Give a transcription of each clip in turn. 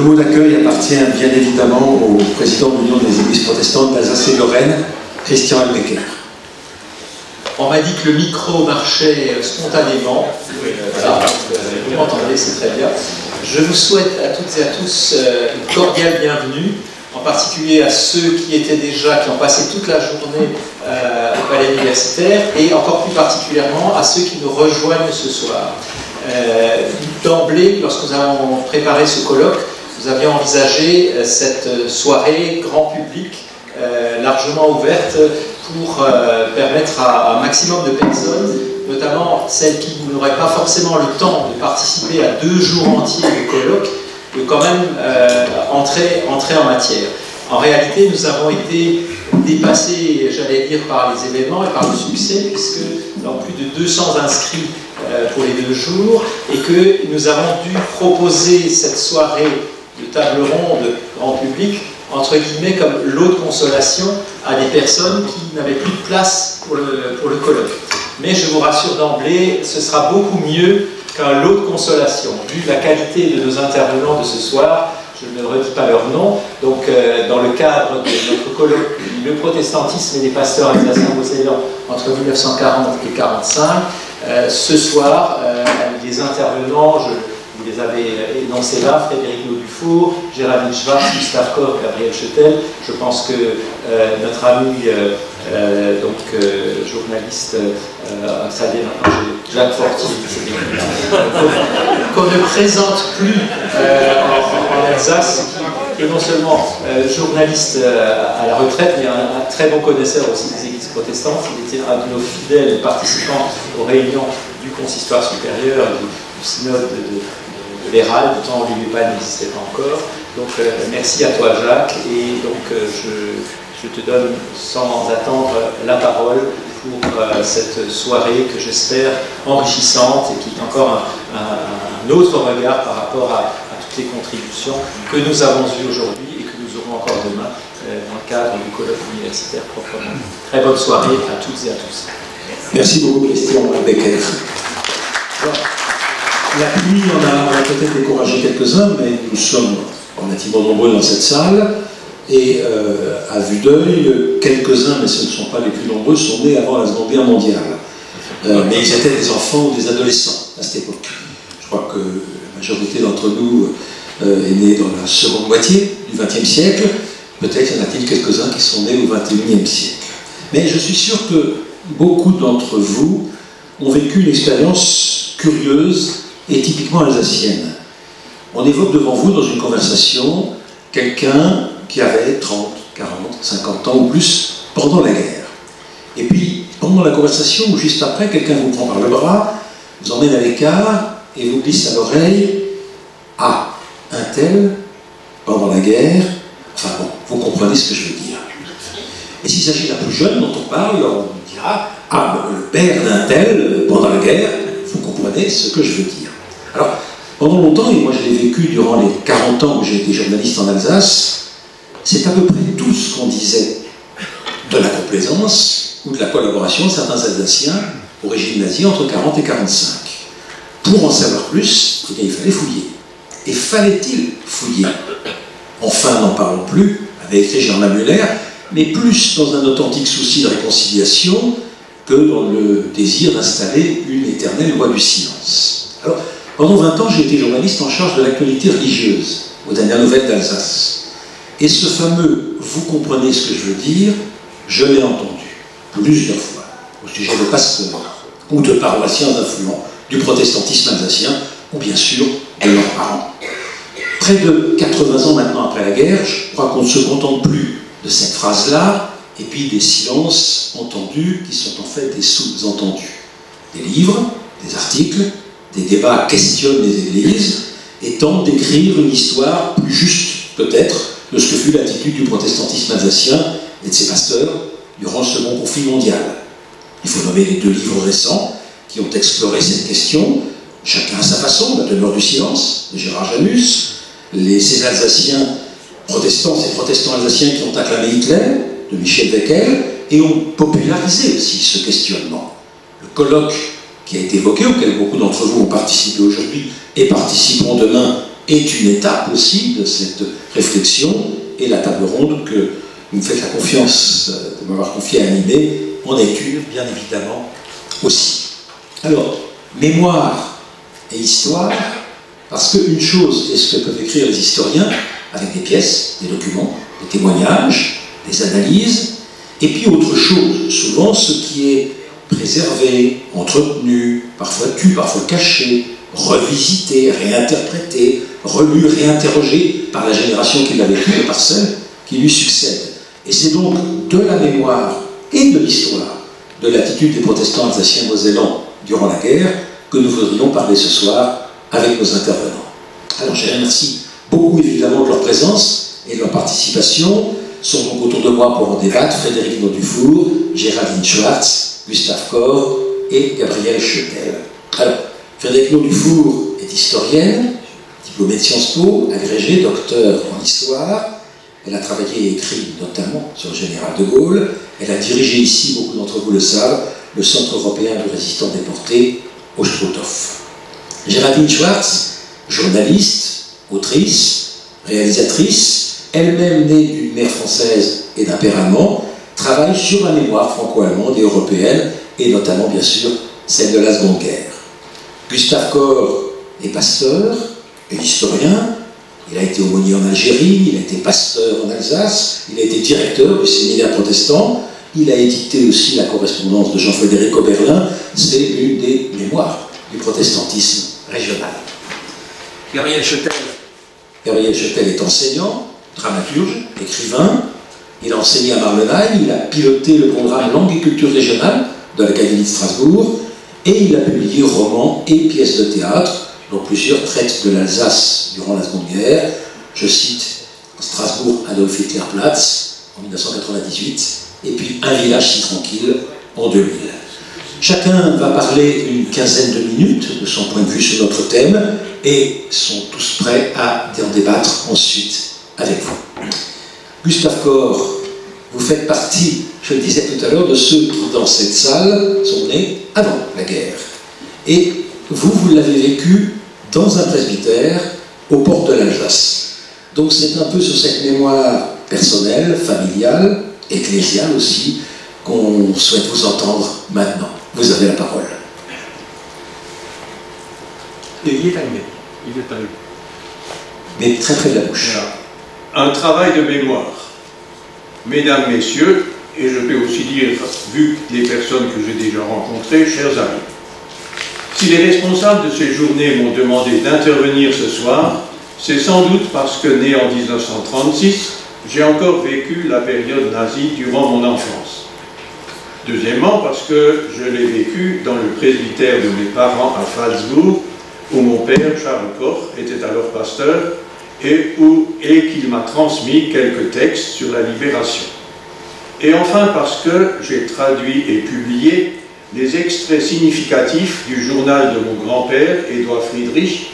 Le mot d'accueil appartient bien évidemment au président de l'Union des Églises protestantes d'Alsace et Lorraine, Christian Albecker. On m'a dit que le micro marchait spontanément. Voilà, vous m'entendez, c'est très bien. Je vous souhaite à toutes et à tous une cordiale bienvenue, en particulier à ceux qui ont passé toute la journée au palais universitaire, et encore plus particulièrement à ceux qui nous rejoignent ce soir. D'emblée, lorsque nous avons préparé ce colloque, nous avions envisagé cette soirée grand public, largement ouverte, pour permettre à un maximum de personnes, notamment celles qui n'auraient pas forcément le temps de participer à 2 jours entiers de colloque, de quand même entrer en matière. En réalité, nous avons été dépassés, j'allais dire, par les événements et par le succès, puisque nous avons plus de 200 inscrits pour les 2 jours, et que nous avons dû proposer cette soirée de table ronde grand public, entre guillemets, comme lot de consolation à des personnes qui n'avaient plus de place pour le colloque. Mais je vous rassure d'emblée, ce sera beaucoup mieux qu'un lot de consolation. Vu la qualité de nos intervenants de ce soir, je ne redis pas leur nom, donc dans le cadre de notre colloque « Le protestantisme et les pasteurs alsaciens-mosellans entre 1940 et 1945 », ce soir, les intervenants, vous les avez énoncés là, Frédéric Dufour, Géraldine Schwartz, Gustave Koch, Gabriel Chetel. Je pense que notre ami, journaliste, Jacques Forti, qu'on ne présente plus en Alsace, qui est non seulement journaliste à la retraite, mais un très bon connaisseur aussi des églises protestantes. Il était un de nos fidèles participants aux réunions du consistoire supérieur, du synode de l'Hérald, du temps où l'UEPA n'existait pas encore. Donc merci à toi Jacques, et donc je te donne sans attendre la parole pour cette soirée que j'espère enrichissante et qui est encore un autre regard par rapport à toutes les contributions que nous avons eues aujourd'hui et que nous aurons encore demain dans le cadre du colloque universitaire proprement. Très bonne soirée à toutes et à tous. Merci beaucoup Christian Albecker. La pluie en a peut-être découragé quelques-uns, mais nous sommes relativement nombreux dans cette salle. Et à vue d'œil, quelques-uns, mais ce ne sont pas les plus nombreux, sont nés avant la Seconde Guerre mondiale. Mais ils étaient des enfants ou des adolescents à cette époque. Je crois que la majorité d'entre nous est née dans la seconde moitié du XXe siècle. Peut-être y en a-t-il quelques-uns qui sont nés au XXIe siècle. Mais je suis sûr que beaucoup d'entre vous ont vécu une expérience curieuse et typiquement alsacienne. On évoque devant vous, dans une conversation, quelqu'un qui avait 30, 40, 50 ans ou plus pendant la guerre. Et puis, pendant la conversation, ou juste après, quelqu'un vous prend par le bras, vous emmène à l'écart et vous glisse à l'oreille « Ah, un tel, pendant la guerre... » Enfin bon, vous comprenez ce que je veux dire. Et s'il s'agit d'un plus jeune dont on parle, on dira « Ah, le père d'un tel, pendant la guerre... » Vous comprenez ce que je veux dire. Alors, pendant longtemps, et moi je l'ai vécu durant les 40 ans où j'ai été journaliste en Alsace, c'est à peu près tout ce qu'on disait de la complaisance ou de la collaboration de certains Alsaciens au régime nazi entre 40 et 45. Pour en savoir plus, eh bien, il fallait fouiller. Et fallait-il fouiller? Enfin, n'en parlons plus, avait écrit Germain Müller, mais plus dans un authentique souci de réconciliation que dans le désir d'installer une éternelle loi du silence. Alors, pendant 20 ans, j'ai été journaliste en charge de l'actualité religieuse, aux dernières nouvelles d'Alsace. Et ce fameux « vous comprenez ce que je veux dire », je l'ai entendu plusieurs fois, au sujet de pasteurs ou de paroissiens influents du protestantisme alsacien, ou bien sûr de leurs parents. Près de 80 ans maintenant après la guerre, je crois qu'on ne se contente plus de cette phrase-là, et puis des silences entendus qui sont en fait des sous-entendus. Des livres, des articles, des débats questionnent les églises et tentent d'écrire une histoire plus juste, peut-être, de ce que fut l'attitude du protestantisme alsacien et de ses pasteurs durant le Second conflit mondial. Il faut nommer les 2 livres récents qui ont exploré cette question, chacun à sa façon, La demeure du silence, de Gérard Janus, ces Alsaciens protestants, ces protestants alsaciens qui ont acclamé Hitler, de Michel Beckel, et ont popularisé aussi ce questionnement. Le colloque qui a été évoqué, auquel beaucoup d'entre vous ont participé aujourd'hui et participeront demain est une étape aussi de cette réflexion, et la table ronde que vous me faites la confiance de m'avoir confié à animer en est une, bien évidemment, aussi. Alors, mémoire et histoire, parce qu'une chose est ce que peuvent écrire les historiens, avec des pièces, des documents, des témoignages, des analyses, et puis autre chose, souvent ce qui est préservé, entretenu, parfois tu, parfois caché, revisité, réinterprété, relu, réinterrogé par la génération qui l'a vécu et par celle qui lui succède. Et c'est donc de la mémoire et de l'histoire de l'attitude des protestants alsaciens mosellans durant la guerre que nous voudrions parler ce soir avec nos intervenants. Alors je les remercie beaucoup évidemment de leur présence et de leur participation. Sont donc autour de moi pour en débattre Frédéric Naudufour, Géraldine Schwartz, Gustave Corr et Gabrielle Schötel. Alors, Frédéric Naudufour est historienne, diplômée de Sciences Po, agrégée, docteur en histoire. Elle a travaillé et écrit notamment sur le général de Gaulle. Elle a dirigé ici, beaucoup d'entre vous le savent, le Centre européen de résistants déportés au Struthof. Géraldine Schwartz, journaliste, autrice, réalisatrice, elle-même née d'une mère française et d'un père allemand, travaille sur la mémoire franco-allemande et européenne, et notamment, bien sûr, celle de la Seconde Guerre. Gustave Corr est pasteur et historien. Il a été aumônier en Algérie, il a été pasteur en Alsace, il a été directeur du séminaire protestant, il a édité aussi la correspondance de Jean-Frédéric Oberlin. C'est l'une des mémoires du protestantisme régional. Gabriel Schötel. Gabriel Schötel est enseignant, dramaturge, écrivain. Il a enseigné à Marlenheim, il a piloté le programme Langue et culture régionale de l'Académie de Strasbourg, et il a publié romans et pièces de théâtre, dont plusieurs traitent de l'Alsace durant la Seconde Guerre. Je cite Strasbourg, Adolf Hitler Platz en 1998, et puis Un village si tranquille en 2000. Chacun va parler une quinzaine de minutes de son point de vue sur notre thème, et sont tous prêts à en débattre ensuite avec vous. Gustave Corr, vous faites partie, je le disais tout à l'heure, de ceux qui, dans cette salle, sont nés avant la guerre. Et vous l'avez vécu dans un presbytère aux portes de l'Alsace. Donc c'est un peu sur cette mémoire personnelle, familiale, ecclésiale aussi, qu'on souhaite vous entendre maintenant. Vous avez la parole. Il est allumé. Il est allumé. Mais très près de la bouche. Voilà. Un travail de mémoire. Mesdames, Messieurs, et je peux aussi dire, vu les personnes que j'ai déjà rencontrées, chers amis, si les responsables de ces journées m'ont demandé d'intervenir ce soir, c'est sans doute parce que, né en 1936, j'ai encore vécu la période nazie durant mon enfance. Deuxièmement, parce que je l'ai vécu dans le presbytère de mes parents à Phalsbourg, où mon père, Charles Koch, était alors pasteur, et qu'il m'a transmis quelques textes sur la libération. Et enfin parce que j'ai traduit et publié les extraits significatifs du journal de mon grand-père, Édouard Friedrich,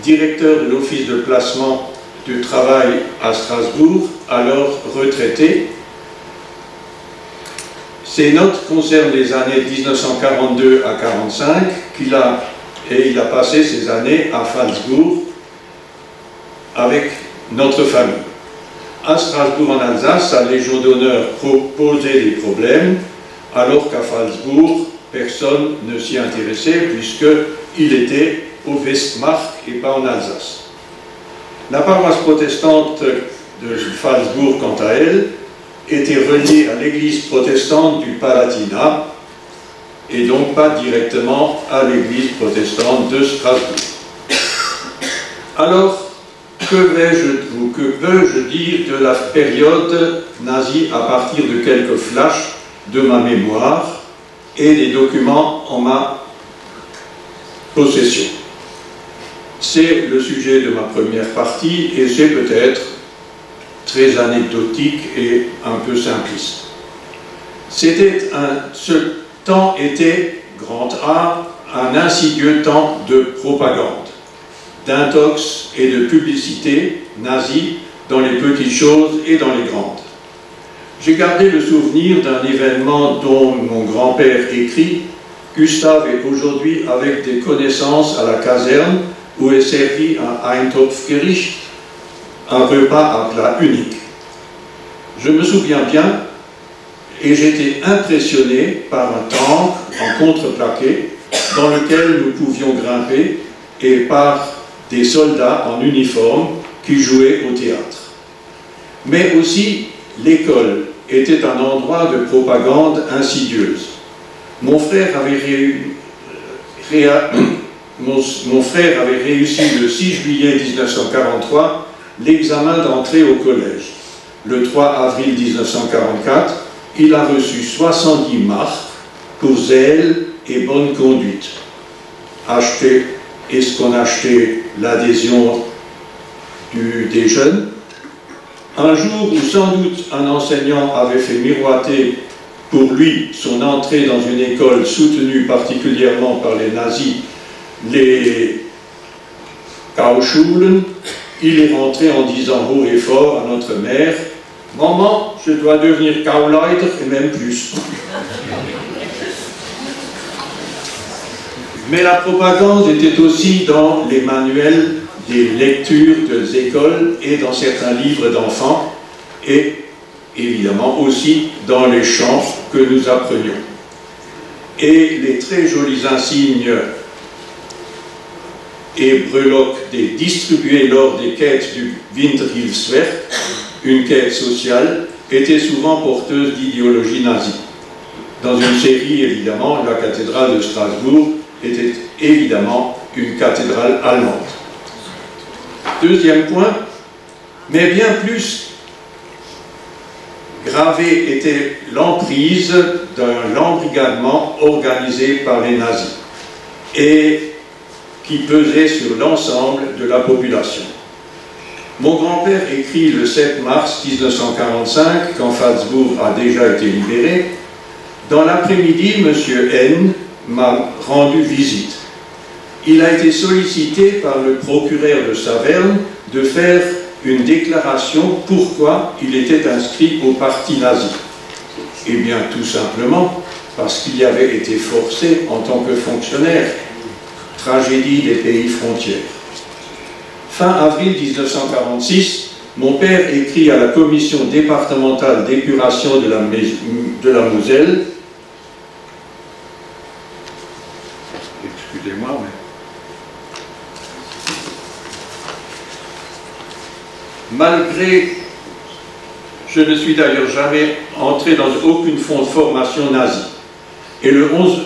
directeur de l'Office de placement du travail à Strasbourg, alors retraité. Ces notes concernent les années 1942 à 1945, il a passé ces années à Phalsbourg avec notre famille. À Strasbourg en Alsace, sa Légion d'honneur posait des problèmes, alors qu'à Phalsbourg, personne ne s'y intéressait puisqu'il était au Westmark et pas en Alsace. La paroisse protestante de Phalsbourg, quant à elle, était reliée à l'église protestante du Palatinat et donc pas directement à l'église protestante de Strasbourg. Alors, que veux-je dire de la période nazie à partir de quelques flashs de ma mémoire et des documents en ma possession? C'est le sujet de ma première partie et c'est peut-être très anecdotique et un peu simpliste. Ce temps était, grand A, un insidieux temps de propagande, d'intox et de publicité nazie dans les petites choses et dans les grandes. J'ai gardé le souvenir d'un événement dont mon grand-père écrit « Gustave est aujourd'hui avec des connaissances à la caserne où est servi un Eintopfgericht, un repas à plat unique. Je me souviens bien, et j'étais impressionné par un tank en contreplaqué dans lequel nous pouvions grimper et par des soldats en uniforme qui jouaient au théâtre. Mais aussi, l'école était un endroit de propagande insidieuse. Mon frère avait réussi le 6 juillet 1943 l'examen d'entrée au collège. Le 3 avril 1944, il a reçu 70 marques pour zèle et bonne conduite. Est-ce qu'on a acheté l'adhésion des jeunes? Un jour où sans doute un enseignant avait fait miroiter pour lui son entrée dans une école soutenue particulièrement par les nazis, les Kauschulen, il est rentré en disant haut et fort à notre mère: « Maman, je dois devenir Kauleiter et même plus. » Mais la propagande était aussi dans les manuels des lectures des écoles et dans certains livres d'enfants, et évidemment aussi dans les chants que nous apprenions. Et les très jolis insignes et breloques distribués lors des quêtes du Winterhilfswerk, une quête sociale, étaient souvent porteuses d'idéologie nazie. Dans une série, évidemment, la cathédrale de Strasbourg était évidemment une cathédrale allemande. Deuxième point, mais bien plus gravé était l'emprise d'un embrigadement organisé par les nazis et qui pesait sur l'ensemble de la population. Mon grand-père écrit le 7 mars 1945, quand Salzbourg a déjà été libéré: « Dans l'après-midi, M. N m'a rendu visite. Il a été sollicité par le procureur de Saverne de faire une déclaration pourquoi il était inscrit au parti nazi. Eh bien, tout simplement parce qu'il y avait été forcé en tant que fonctionnaire. Tragédie des pays frontières. » Fin avril 1946, mon père écrit à la commission départementale d'épuration de la Moselle. Excusez-moi, mais... Malgré, je ne suis d'ailleurs jamais entré dans aucune formation nazie. Et le 11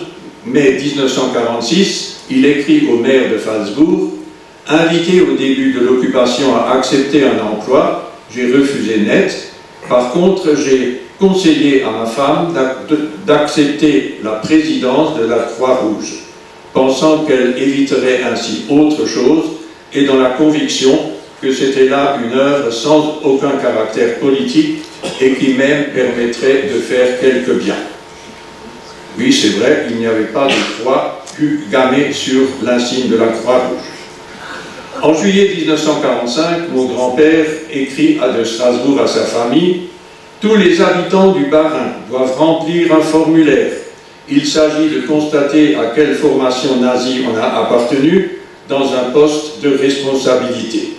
mai 1946, il écrit au maire de Salzbourg: « Invité au début de l'occupation à accepter un emploi, j'ai refusé net. Par contre, j'ai conseillé à ma femme d'accepter la présidence de la Croix-Rouge, pensant qu'elle éviterait ainsi autre chose et dans la conviction que c'était là une œuvre sans aucun caractère politique et qui même permettrait de faire quelque bien. » Oui, c'est vrai, il n'y avait pas de croix gammée sur l'insigne de la Croix-Rouge. En juillet 1945, mon grand-père écrit de Strasbourg à sa famille: « Tous les habitants du Bas-Rhin doivent remplir un formulaire. Il s'agit de constater à quelle formation nazie on a appartenu dans un poste de responsabilité. »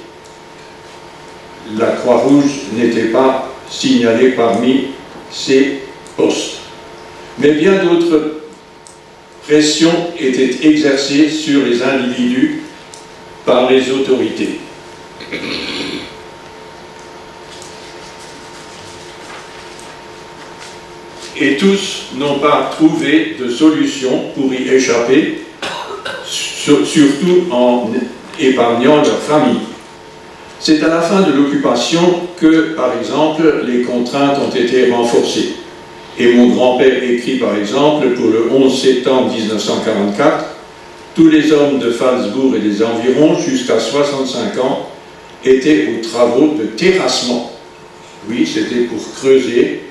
La Croix-Rouge n'était pas signalée parmi ces postes. Mais bien d'autres pressions étaient exercées sur les individus par les autorités. Et tous n'ont pas trouvé de solution pour y échapper, surtout en épargnant leur famille. C'est à la fin de l'occupation que, par exemple, les contraintes ont été renforcées. Et mon grand-père écrit, par exemple, pour le 11 septembre 1944, « Tous les hommes de Salzbourg et des environs, jusqu'à 65 ans, étaient aux travaux de terrassement. » Oui, c'était pour creuser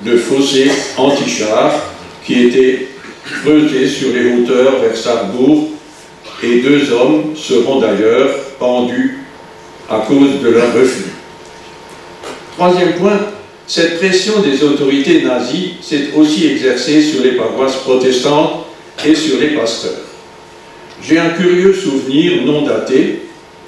le fossé anti-char qui était creusé sur les hauteurs vers Sarrebourg, et 2 hommes seront d'ailleurs pendus à cause de leur refus. Troisième point, cette pression des autorités nazies s'est aussi exercée sur les paroisses protestantes et sur les pasteurs. J'ai un curieux souvenir non daté.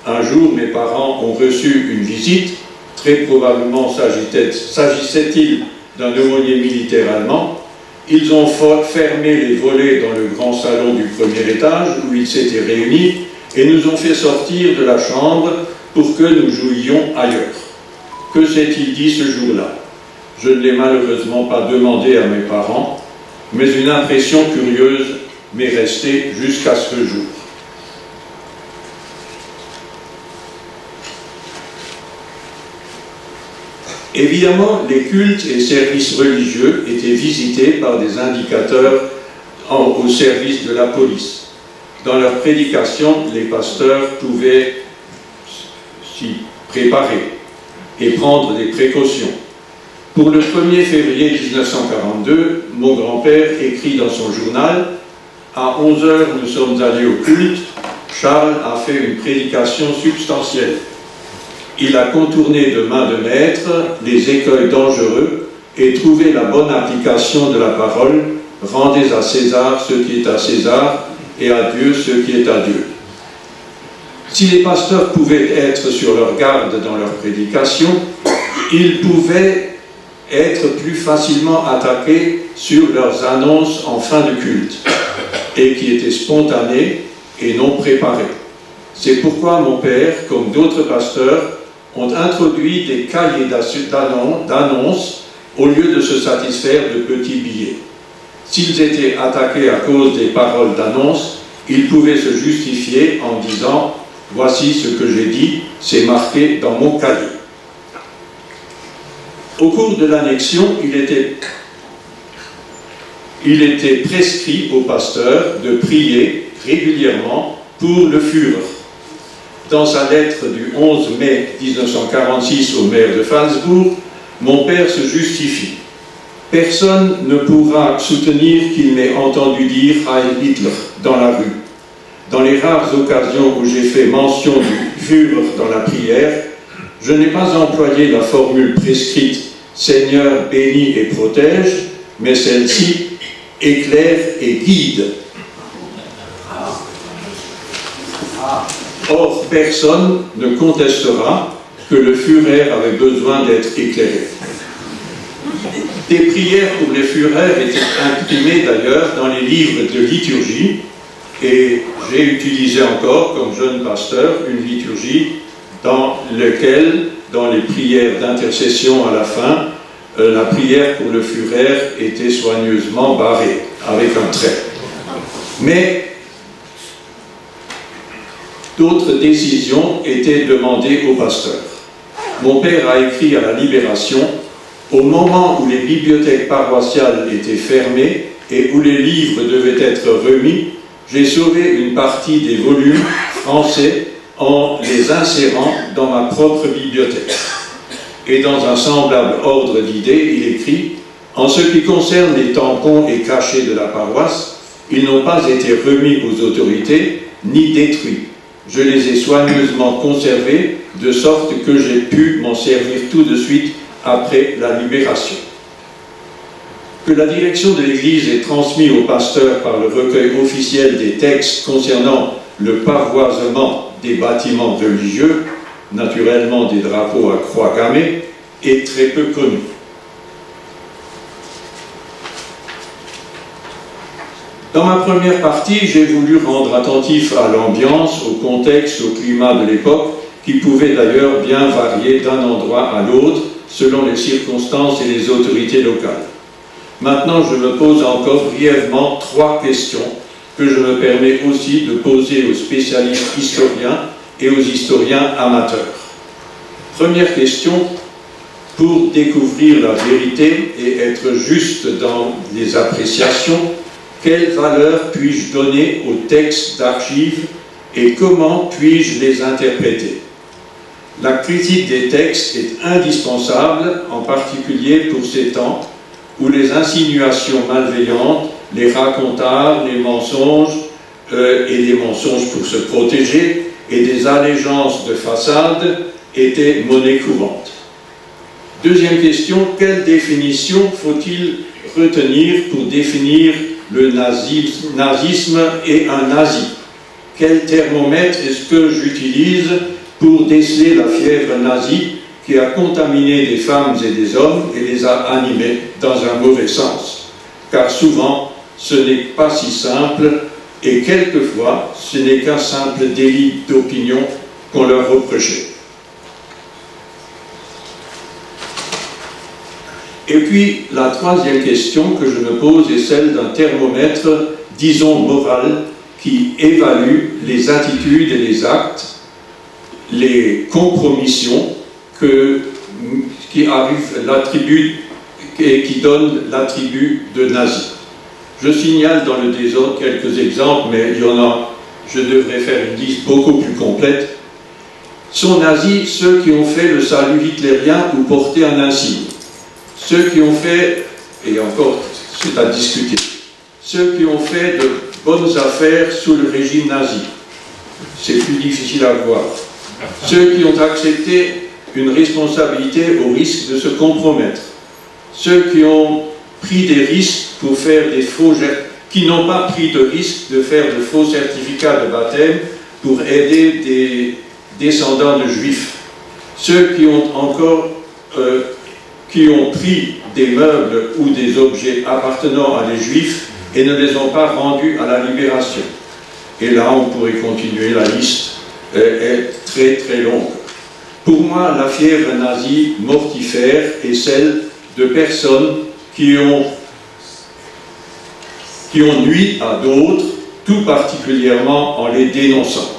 Un jour, mes parents ont reçu une visite. Très probablement s'agissait-il d'un aumônier militaire allemand. Ils ont fermé les volets dans le grand salon du premier étage où ils s'étaient réunis et nous ont fait sortir de la chambre pour que nous jouions ailleurs. Que s'est-il dit ce jour-là? Je ne l'ai malheureusement pas demandé à mes parents, mais une impression curieuse m'est restée jusqu'à ce jour. Évidemment, les cultes et services religieux étaient visités par des indicateurs au service de la police. Dans leur prédication, les pasteurs pouvaient s'y préparer et prendre des précautions. Pour le 1er février 1942, mon grand-père écrit dans son journal « À 11 h, nous sommes allés au culte. Charles a fait une prédication substantielle. Il a contourné de main de maître les écueils dangereux et trouvé la bonne application de la parole. Rendez à César ce qui est à César et à Dieu ce qui est à Dieu. » Si les pasteurs pouvaient être sur leur garde dans leur prédication, ils pouvaient être plus facilement attaqués sur leurs annonces en fin de culte et qui étaient spontanées et non préparées. C'est pourquoi mon père, comme d'autres pasteurs, ont introduit des cahiers d'annonces au lieu de se satisfaire de petits billets. S'ils étaient attaqués à cause des paroles d'annonce, ils pouvaient se justifier en disant « Voici ce que j'ai dit, c'est marqué dans mon cahier ». Au cours de l'annexion, il était prescrit aux pasteurs de prier régulièrement pour le Führer. Dans sa lettre du 11 mai 1946 au maire de Salzbourg, mon père se justifie. Personne ne pourra soutenir qu'il m'ait entendu dire Heil Hitler dans la rue. Dans les rares occasions où j'ai fait mention du Führer dans la prière, je n'ai pas employé la formule prescrite « Seigneur, bénis et protège », mais celle-ci « éclaire et guide ». Or, personne ne contestera que le Führer avait besoin d'être éclairé. Des prières pour les Führers étaient imprimées d'ailleurs dans les livres de liturgie, et j'ai utilisé encore, comme jeune pasteur, une liturgie dans laquelle, dans les prières d'intercession à la fin, la prière pour le Führer était soigneusement barrée, avec un trait. Mais d'autres décisions étaient demandées aux pasteurs. Mon père a écrit à la Libération, au moment où les bibliothèques paroissiales étaient fermées et où les livres devaient être remis, j'ai sauvé une partie des volumes français en les insérant dans ma propre bibliothèque. Et dans un semblable ordre d'idées, il écrit « En ce qui concerne les tampons et cachets de la paroisse, ils n'ont pas été remis aux autorités ni détruits. Je les ai soigneusement conservés, de sorte que j'ai pu m'en servir tout de suite après la Libération. » Que la direction de l'Église ait transmis aux pasteurs par le recueil officiel des textes concernant le pavoisement des bâtiments religieux, naturellement des drapeaux à croix gammée, est très peu connu. Dans ma première partie, j'ai voulu rendre attentif à l'ambiance, au contexte, au climat de l'époque, qui pouvait d'ailleurs bien varier d'un endroit à l'autre, selon les circonstances et les autorités locales. Maintenant, je me pose encore brièvement 3 questions que je me permets aussi de poser aux spécialistes historiens et aux historiens amateurs. Première question, pour découvrir la vérité et être juste dans les appréciations, quelle valeur puis-je donner aux textes d'archives et comment puis-je les interpréter? La critique des textes est indispensable, en particulier pour ces temps où les insinuations malveillantes, les racontards, les mensonges et des mensonges pour se protéger et des allégeances de façade étaient monnaie courante. Deuxième question, quelle définition faut-il retenir pour définir le nazisme et un nazi? quel thermomètre est-ce que j'utilise pour déceler la fièvre nazie qui a contaminé des femmes et des hommes et les a animés dans un mauvais sens. Car souvent, ce n'est pas si simple et quelquefois, ce n'est qu'un simple délit d'opinion qu'on leur reprochait. Et puis, la troisième question que je me pose est celle d'un thermomètre, disons moral, qui évalue les attitudes et les actes, les compromissions qui arrivent l'attribut et qui donnent l'attribut de nazi. Je signale dans le désordre quelques exemples, mais il y en a, je devrais faire une liste beaucoup plus complète. Sont nazis ceux qui ont fait le salut hitlérien ou porté un insigne. Ceux qui ont fait, et encore c'est à discuter, ceux qui ont fait de bonnes affaires sous le régime nazi. C'est plus difficile à voir. Ceux qui ont accepté une responsabilité au risque de se compromettre. Ceux qui ont pris des risques pour faire des faux, qui n'ont pas pris de risque de faire de faux certificats de baptême pour aider des descendants de juifs. Ceux qui ont encore qui ont pris des meubles ou des objets appartenant à des juifs et ne les ont pas rendus à la libération. Et là, on pourrait continuer, la liste est très très longue. Pour moi, la fièvre nazie mortifère est celle de personnes qui ont nui à d'autres, tout particulièrement en les dénonçant.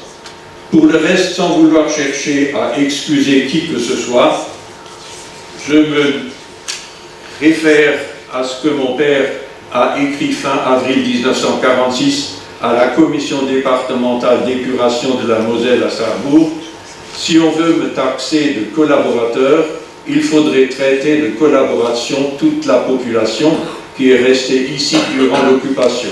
Pour le reste, sans vouloir chercher à excuser qui que ce soit, je me réfère à ce que mon père a écrit fin avril 1946 à la commission départementale d'épuration de la Moselle à Sarrebourg. Si on veut me taxer de collaborateur, il faudrait traiter de collaboration toute la population qui est restée ici durant l'occupation.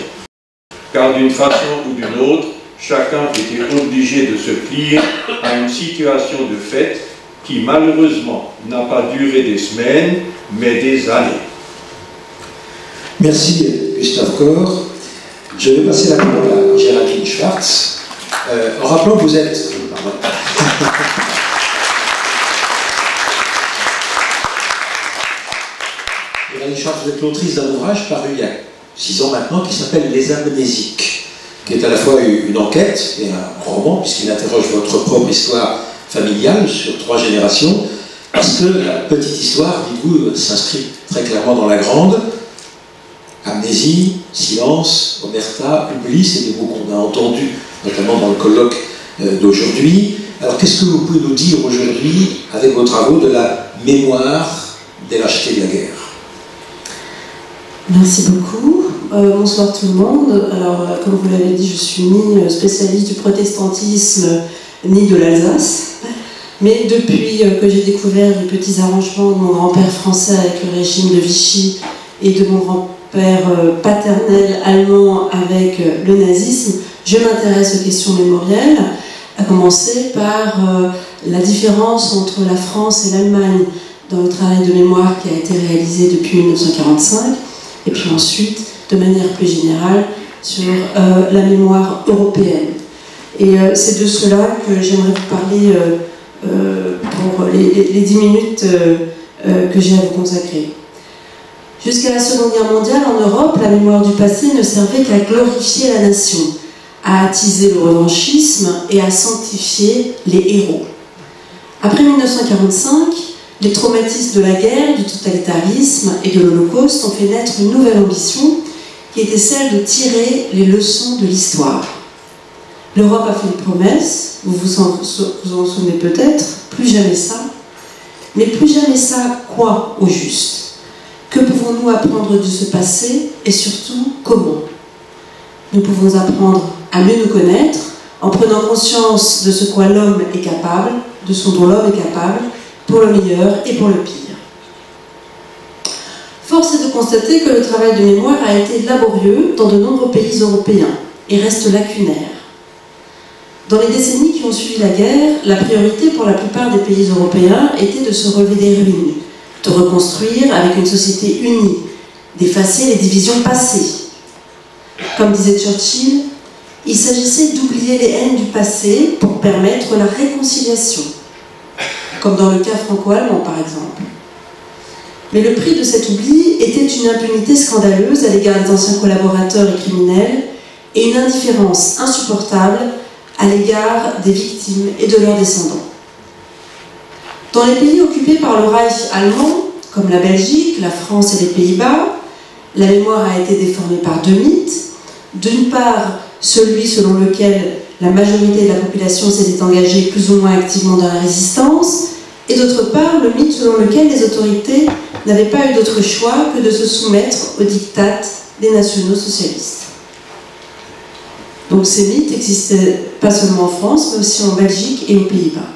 Car d'une façon ou d'une autre, chacun était obligé de se plier à une situation de fait qui malheureusement n'a pas duré des semaines, mais des années. Merci Gustave Corre. Je vais passer la parole à Géraldine Schwartz, en rappelant que vous êtes... Géraldine Schwartz, vous êtes l'autrice d'un ouvrage paru il y a 6 ans maintenant qui s'appelle Les Amnésiques, qui est à la fois une enquête et un roman, puisqu'il interroge votre propre histoire familiale sur 3 générations, parce que la petite histoire, dites-vous, s'inscrit très clairement dans la grande. Amnésie, silence, omerta, oubli, c'est des mots qu'on a entendus, notamment dans le colloque d'aujourd'hui. Alors qu'est-ce que vous pouvez nous dire aujourd'hui, avec vos travaux, de la mémoire des lâchetés de la guerre? Merci beaucoup. Bonsoir tout le monde. Alors, comme vous l'avez dit, je suis ni spécialiste du protestantisme, ni de l'Alsace. Mais depuis que j'ai découvert les petits arrangements de mon grand-père français avec le régime de Vichy et de mon grand-père paternel allemand avec le nazisme, je m'intéresse aux questions mémorielles, à commencer par la différence entre la France et l'Allemagne dans le travail de mémoire qui a été réalisé depuis 1945, et puis ensuite, de manière plus générale, sur la mémoire européenne. Et c'est de cela que j'aimerais vous parler pour les 10 minutes que j'ai à vous consacrer. Jusqu'à la Seconde Guerre mondiale, en Europe, la mémoire du passé ne servait qu'à glorifier la nation, à attiser le revanchisme et à sanctifier les héros. Après 1945, les traumatismes de la guerre, du totalitarisme et de l'Holocauste ont fait naître une nouvelle ambition qui était celle de tirer les leçons de l'histoire. L'Europe a fait une promesse, vous vous en souvenez peut-être, plus jamais ça. Mais plus jamais ça, quoi au juste? Que pouvons-nous apprendre de ce passé et surtout comment? Nous pouvons apprendre à mieux nous connaître en prenant conscience de ce quoi l'homme est capable, de ce dont l'homme est capable, pour le meilleur et pour le pire. Force est de constater que le travail de mémoire a été laborieux dans de nombreux pays européens et reste lacunaire. Dans les décennies qui ont suivi la guerre, la priorité pour la plupart des pays européens était de se relever des ruines, de reconstruire avec une société unie, d'effacer les divisions passées. Comme disait Churchill, Il s'agissait d'oublier les haines du passé pour permettre la réconciliation, comme dans le cas franco-allemand par exemple. Mais le prix de cet oubli était une impunité scandaleuse à l'égard des anciens collaborateurs et criminels et une indifférence insupportable à l'égard des victimes et de leurs descendants. Dans les pays occupés par le Reich allemand, comme la Belgique, la France et les Pays-Bas, la mémoire a été déformée par deux mythes. D'une part, celui selon lequel la majorité de la population s'était engagée plus ou moins activement dans la résistance, et d'autre part, le mythe selon lequel les autorités n'avaient pas eu d'autre choix que de se soumettre aux diktats des nationaux socialistes. Donc ces mythes existaient pas seulement en France, mais aussi en Belgique et aux Pays-Bas.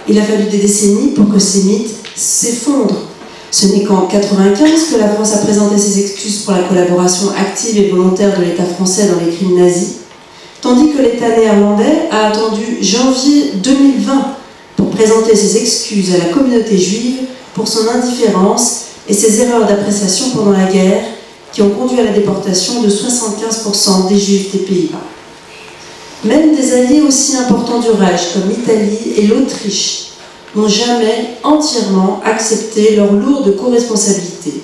Il a fallu des décennies pour que ces mythes s'effondrent. Ce n'est qu'en 1995 que la France a présenté ses excuses pour la collaboration active et volontaire de l'État français dans les crimes nazis, tandis que l'État néerlandais a attendu janvier 2020 pour présenter ses excuses à la communauté juive pour son indifférence et ses erreurs d'appréciation pendant la guerre qui ont conduit à la déportation de 75% des Juifs des Pays-Bas. Même des alliés aussi importants du Reich comme l'Italie et l'Autriche n'ont jamais entièrement accepté leur lourde co-responsabilité,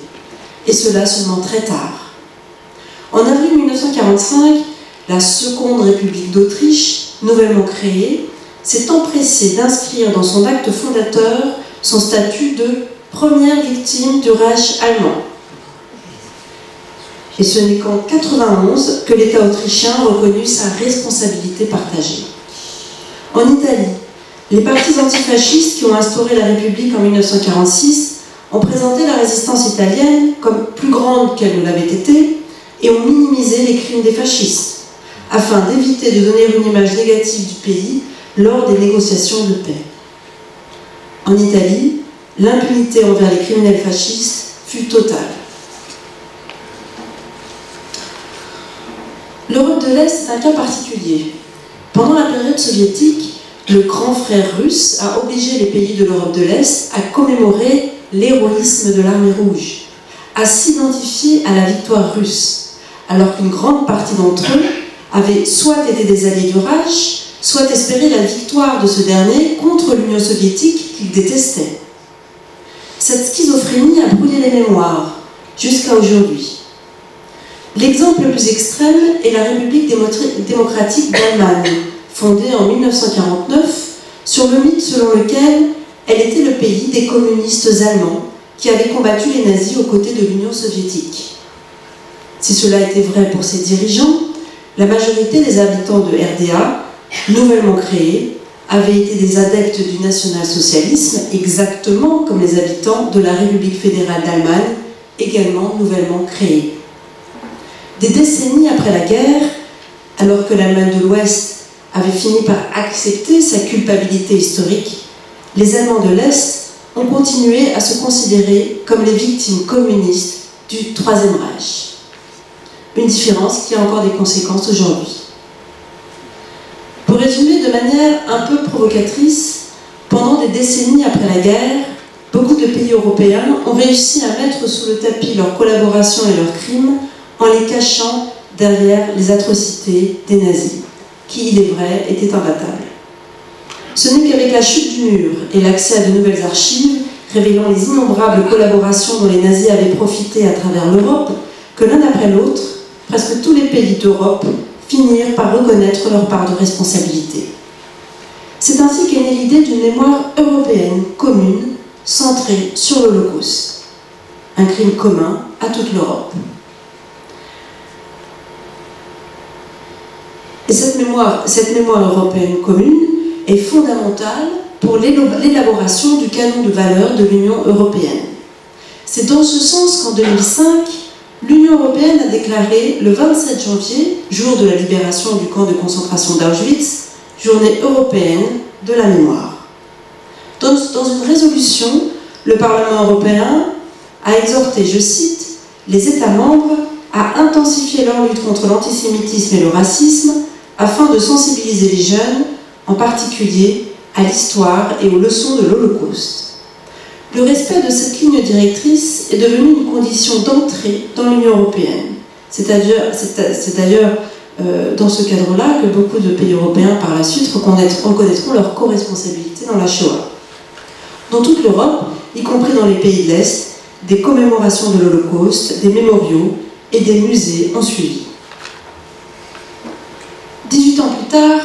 et cela seulement très tard. En avril 1945, la Seconde République d'Autriche, nouvellement créée, s'est empressée d'inscrire dans son acte fondateur son statut de première victime du Reich allemand. Et ce n'est qu'en 1991 que l'État autrichien reconnut sa responsabilité partagée. En Italie, les partis antifascistes qui ont instauré la République en 1946 ont présenté la résistance italienne comme plus grande qu'elle ne l'avait été et ont minimisé les crimes des fascistes, afin d'éviter de donner une image négative du pays lors des négociations de paix. En Italie, l'impunité envers les criminels fascistes fut totale. L'Europe de l'Est est un cas particulier. Pendant la période soviétique, le grand frère russe a obligé les pays de l'Europe de l'Est à commémorer l'héroïsme de l'armée rouge, à s'identifier à la victoire russe, alors qu'une grande partie d'entre eux avaient soit été des alliés du Reich, soit espéré la victoire de ce dernier contre l'Union soviétique qu'ils détestaient. Cette schizophrénie a brûlé les mémoires, jusqu'à aujourd'hui. L'exemple le plus extrême est la République démocratique d'Allemagne, fondée en 1949 sur le mythe selon lequel elle était le pays des communistes allemands qui avaient combattu les nazis aux côtés de l'Union soviétique. Si cela était vrai pour ses dirigeants, la majorité des habitants de RDA, nouvellement créés, avaient été des adeptes du national-socialisme, exactement comme les habitants de la République fédérale d'Allemagne, également nouvellement créée. Des décennies après la guerre, alors que l'Allemagne de l'Ouest avait fini par accepter sa culpabilité historique, les Allemands de l'Est ont continué à se considérer comme les victimes communistes du Troisième Reich. Une différence qui a encore des conséquences aujourd'hui. Pour résumer de manière un peu provocatrice, pendant des décennies après la guerre, beaucoup de pays européens ont réussi à mettre sous le tapis leur collaboration et leurs crimes en les cachant derrière les atrocités des nazis, qui, il est vrai, étaient imbattables. Ce n'est qu'avec la chute du mur et l'accès à de nouvelles archives, révélant les innombrables collaborations dont les nazis avaient profité à travers l'Europe, que l'un après l'autre, presque tous les pays d'Europe finirent par reconnaître leur part de responsabilité. C'est ainsi qu'est née l'idée d'une mémoire européenne commune, centrée sur l'Holocauste, un crime commun à toute l'Europe. Et cette mémoire européenne commune est fondamentale pour l'élaboration du canon de valeurs de l'Union européenne. C'est dans ce sens qu'en 2005, l'Union européenne a déclaré le 27 janvier, jour de la libération du camp de concentration d'Auschwitz, journée européenne de la mémoire. Dans une résolution, le Parlement européen a exhorté, je cite, les États membres à intensifier leur lutte contre l'antisémitisme et le racisme afin de sensibiliser les jeunes, en particulier à l'histoire et aux leçons de l'Holocauste. Le respect de cette ligne directrice est devenu une condition d'entrée dans l'Union européenne. C'est d'ailleurs dans ce cadre-là que beaucoup de pays européens par la suite reconnaîtront leur co-responsabilité dans la Shoah. Dans toute l'Europe, y compris dans les pays de l'Est, des commémorations de l'Holocauste, des mémoriaux et des musées ont suivi. 18 ans plus tard,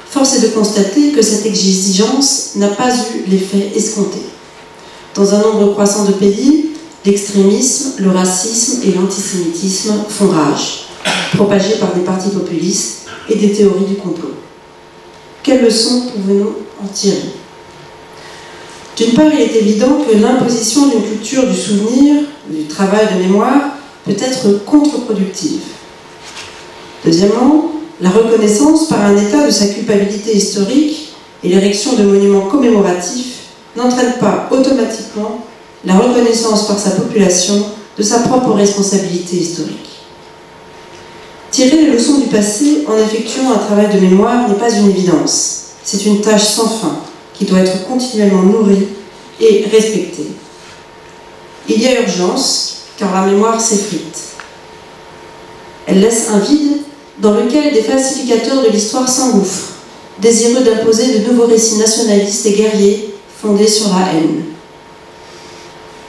force est de constater que cette exigence n'a pas eu l'effet escompté. Dans un nombre croissant de pays, l'extrémisme, le racisme et l'antisémitisme font rage, propagés par des partis populistes et des théories du complot. Quelles leçons pouvons-nous en tirer? D'une part, il est évident que l'imposition d'une culture du souvenir, du travail de mémoire, peut être contre-productive. Deuxièmement, la reconnaissance par un État de sa culpabilité historique et l'érection de monuments commémoratifs n'entraîne pas automatiquement la reconnaissance par sa population de sa propre responsabilité historique. Tirer les leçons du passé en effectuant un travail de mémoire n'est pas une évidence. C'est une tâche sans fin qui doit être continuellement nourrie et respectée. Il y a urgence, car la mémoire s'effrite. Elle laisse un vide dans lequel des falsificateurs de l'histoire s'engouffrent, désireux d'imposer de nouveaux récits nationalistes et guerriers fondés sur la haine.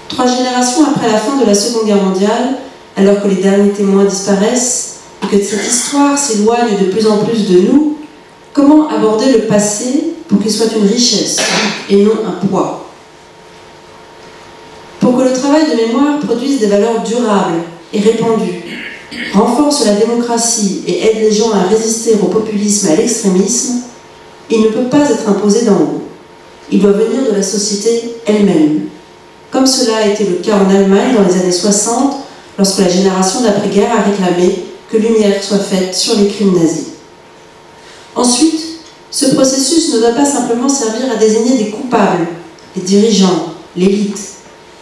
3 générations après la fin de la Seconde Guerre mondiale, alors que les derniers témoins disparaissent et que cette histoire s'éloigne de plus en plus de nous, comment aborder le passé pour qu'il soit une richesse et non un poids? Pour que le travail de mémoire produise des valeurs durables et répandues, renforce la démocratie et aide les gens à résister au populisme et à l'extrémisme, il ne peut pas être imposé d'en haut. Il doit venir de la société elle-même, comme cela a été le cas en Allemagne dans les années 60, lorsque la génération d'après-guerre a réclamé que lumière soit faite sur les crimes nazis. Ensuite, ce processus ne doit pas simplement servir à désigner des coupables, les dirigeants, l'élite,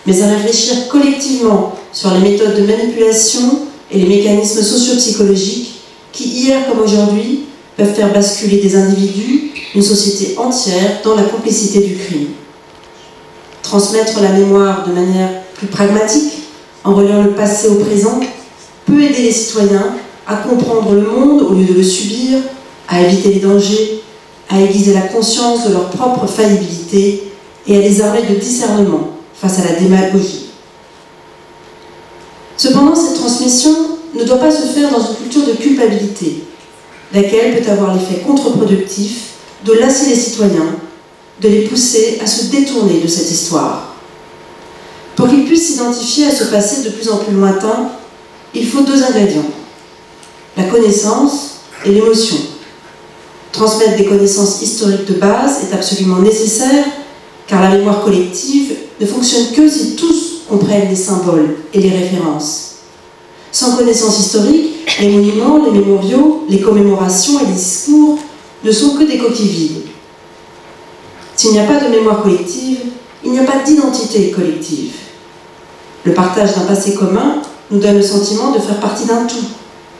mais à réfléchir collectivement sur les méthodes de manipulation et les mécanismes socio-psychologiques qui, hier comme aujourd'hui, peuvent faire basculer des individus, une société entière, dans la complicité du crime. Transmettre la mémoire de manière plus pragmatique, en reliant le passé au présent, peut aider les citoyens à comprendre le monde au lieu de le subir, à éviter les dangers, à aiguiser la conscience de leur propre faillibilité et à les armer de discernement face à la démagogie. Cependant, cette transmission ne doit pas se faire dans une culture de culpabilité, laquelle peut avoir l'effet contre-productif de lasser les citoyens, de les pousser à se détourner de cette histoire. Pour qu'ils puissent s'identifier à ce passé de plus en plus lointain, il faut 2 ingrédients, la connaissance et l'émotion. Transmettre des connaissances historiques de base est absolument nécessaire, car la mémoire collective ne fonctionne que si tous comprennent les symboles et les références. Sans connaissance historique, les monuments, les mémoriaux, les commémorations et les discours ne sont que des coquilles vides. S'il n'y a pas de mémoire collective, il n'y a pas d'identité collective. Le partage d'un passé commun nous donne le sentiment de faire partie d'un tout,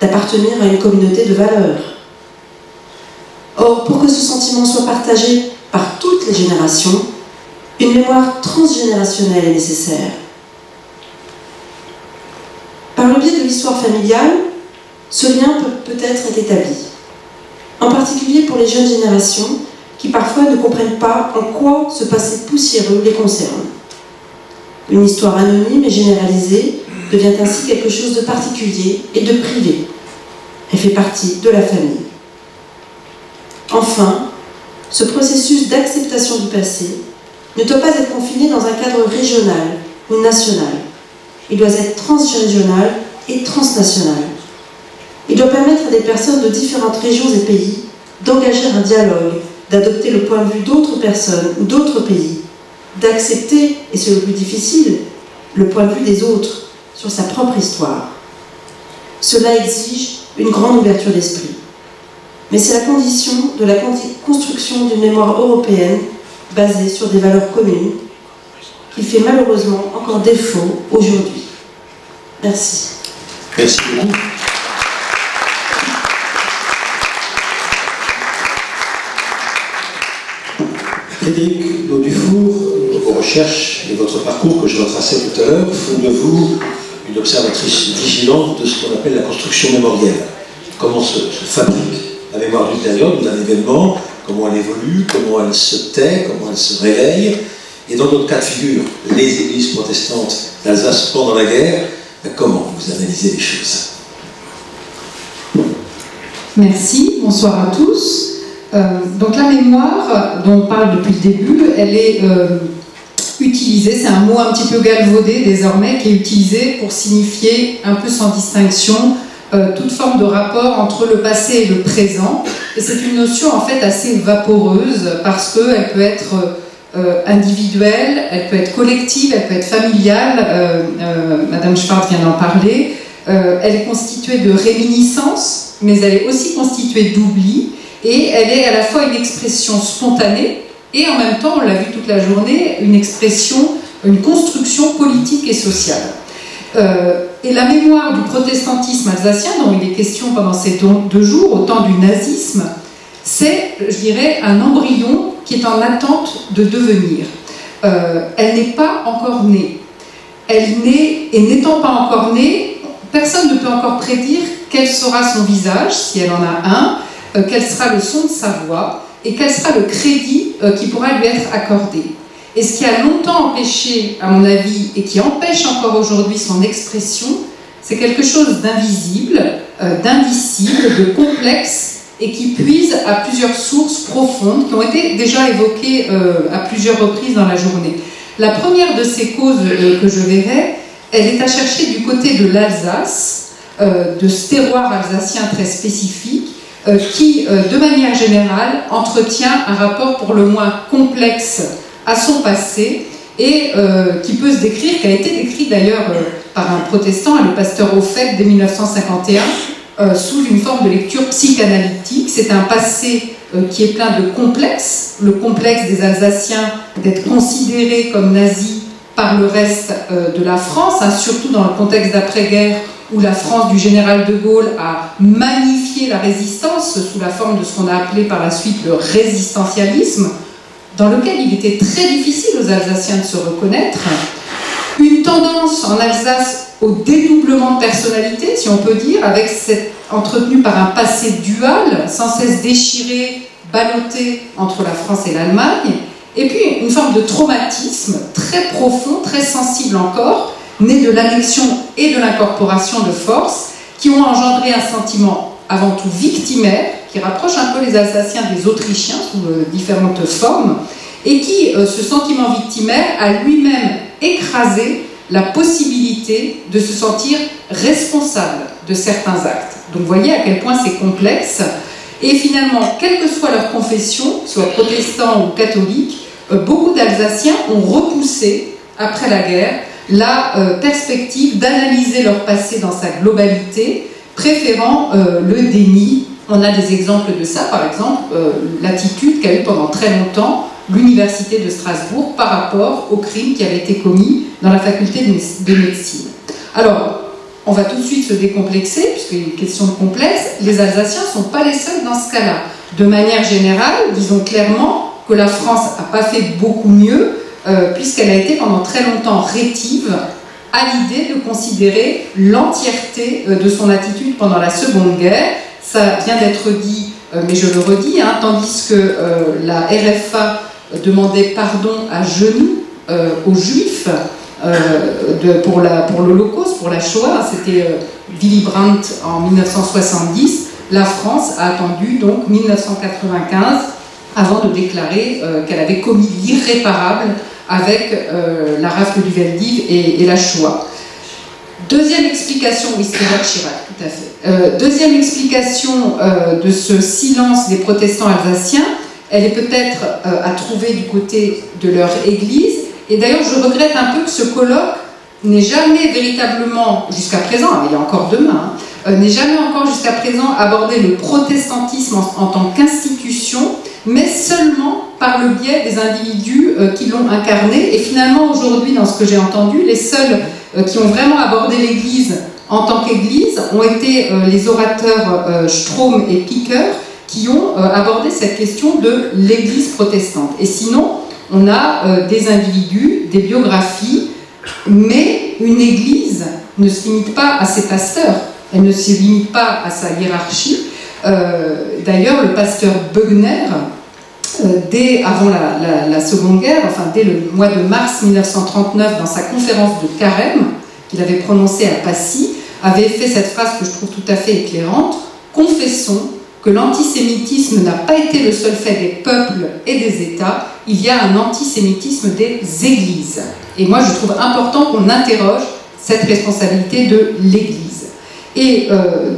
d'appartenir à une communauté de valeurs. Or, pour que ce sentiment soit partagé par toutes les générations, une mémoire transgénérationnelle est nécessaire. Par le biais de l'histoire familiale, ce lien peut peut-être être établi. En particulier pour les jeunes générations qui parfois ne comprennent pas en quoi ce passé poussiéreux les concerne. Une histoire anonyme et généralisée devient ainsi quelque chose de particulier et de privé. Elle fait partie de la famille. Enfin, ce processus d'acceptation du passé ne doit pas être confiné dans un cadre régional ou national. Il doit être transrégional et transnational. Il doit permettre à des personnes de différentes régions et pays d'engager un dialogue, d'adopter le point de vue d'autres personnes ou d'autres pays, d'accepter, et c'est le plus difficile, le point de vue des autres sur sa propre histoire. Cela exige une grande ouverture d'esprit. Mais c'est la condition de la construction d'une mémoire européenne basée sur des valeurs communes qui fait malheureusement encore défaut aujourd'hui. Merci. Merci beaucoup. Frédéric Dufour, vos recherches et votre parcours que je retraçais tout à l'heure font de vous une observatrice vigilante de ce qu'on appelle la construction mémorielle. comment se fabrique la mémoire d'une période ou d'un événement, comment elle évolue, comment elle se tait, comment elle se réveille. Et dans notre cas de figure, les églises protestantes d'Alsace pendant la guerre, comment vous analysez les choses? Merci, bonsoir à tous. Donc la mémoire dont on parle depuis le début, elle est utilisée, c'est un mot un petit peu galvaudé désormais, qui est utilisé pour signifier un peu sans distinction toute forme de rapport entre le passé et le présent. Et c'est une notion en fait assez vaporeuse parce qu'elle peut être individuelle, elle peut être collective, elle peut être familiale. Madame Schwartz vient d'en parler. Elle est constituée de réminiscences, mais elle est aussi constituée d'oubli. Et elle est à la fois une expression spontanée et en même temps, on l'a vu toute la journée, une expression, une construction politique et sociale. Et la mémoire du protestantisme alsacien, dont il est question pendant ces 2 jours, au temps du nazisme, c'est, je dirais, un embryon qui est en attente de devenir. Elle n'est pas encore née. Elle naît, et n'étant pas encore née, personne ne peut encore prédire quel sera son visage, si elle en a un, quel sera le son de sa voix, et quel sera le crédit qui pourra lui être accordé. Et ce qui a longtemps empêché, à mon avis, et qui empêche encore aujourd'hui son expression, c'est quelque chose d'invisible, d'indicible, de complexe, et qui puise à plusieurs sources profondes qui ont été déjà évoquées à plusieurs reprises dans la journée. La première de ces causes que je verrai, elle est à chercher du côté de l'Alsace, de ce terroir alsacien très spécifique, qui, de manière générale, entretient un rapport pour le moins complexe à son passé et qui peut se décrire, qui a été décrit d'ailleurs par un protestant, le pasteur Hoffet, dès 1951, sous une forme de lecture psychanalytique. C'est un passé qui est plein de complexes, le complexe des Alsaciens d'être considérés comme nazis par le reste de la France, hein, surtout dans le contexte d'après-guerre où la France du général de Gaulle a magnifié la résistance sous la forme de ce qu'on a appelé par la suite le résistentialisme, dans lequel il était très difficile aux Alsaciens de se reconnaître. Une tendance en Alsace au dédoublement de personnalité, si on peut dire, avec entretenu par un passé dual, sans cesse déchiré, ballotté entre la France et l'Allemagne, et puis une forme de traumatisme très profond, très sensible encore, né de l'annexion et de l'incorporation de forces, qui ont engendré un sentiment avant tout victimaire, qui rapproche un peu les Alsaciens des Autrichiens sous différentes formes, et qui, ce sentiment victimaire, a lui-même écrasé la possibilité de se sentir responsable de certains actes. Donc vous voyez à quel point c'est complexe. Et finalement, quelle que soit leur confession, soit protestants ou catholiques, beaucoup d'Alsaciens ont repoussé, après la guerre, la perspective d'analyser leur passé dans sa globalité, préférant le déni. On a des exemples de ça, par exemple, l'attitude qu'a eu pendant très longtemps l'Université de Strasbourg par rapport aux crimes qui avaient été commis dans la faculté de médecine. Alors, on va tout de suite se décomplexer, puisqu'il y a une question de complexe. Les Alsaciens ne sont pas les seuls dans ce cas-là. De manière générale, disons clairement que la France n'a pas fait beaucoup mieux, puisqu'elle a été pendant très longtemps rétive à l'idée de considérer l'entièreté de son attitude pendant la Seconde Guerre. Ça vient d'être dit, mais je le redis, hein, tandis que la RFA demandait pardon à genoux aux Juifs pour l'Holocauste, pour la Shoah, c'était Willy Brandt en 1970, la France a attendu donc 1995 avant de déclarer qu'elle avait commis l'irréparable avec la rafle du Veldiv et la Shoah. Deuxième explication, oui, c'est Jacques Chirac, tout à fait. Deuxième explication de ce silence des protestants alsaciens, elle est peut-être à trouver du côté de leur église. Et d'ailleurs, je regrette un peu que ce colloque n'ait jamais véritablement, jusqu'à présent, il y a encore demain, n'ait jamais encore jusqu'à présent abordé le protestantisme en tant qu'institution, mais seulement par le biais des individus qui l'ont incarné. Et finalement, aujourd'hui, dans ce que j'ai entendu, les seuls qui ont vraiment abordé l'Église en tant qu'Église ont été les orateurs Strom et Picker, qui ont abordé cette question de l'Église protestante. Et sinon, on a des individus, des biographies, mais une Église ne se limite pas à ses pasteurs. Elle ne se limite pas à sa hiérarchie. D'ailleurs, le pasteur Bögner, dès avant la Seconde Guerre, enfin dès le mois de mars 1939, dans sa conférence de Carême, qu'il avait prononcée à Passy, avait fait cette phrase que je trouve tout à fait éclairante: « Confessons que l'antisémitisme n'a pas été le seul fait des peuples et des États, il y a un antisémitisme des églises. » Et moi, je trouve important qu'on interroge cette responsabilité de l'Église. Et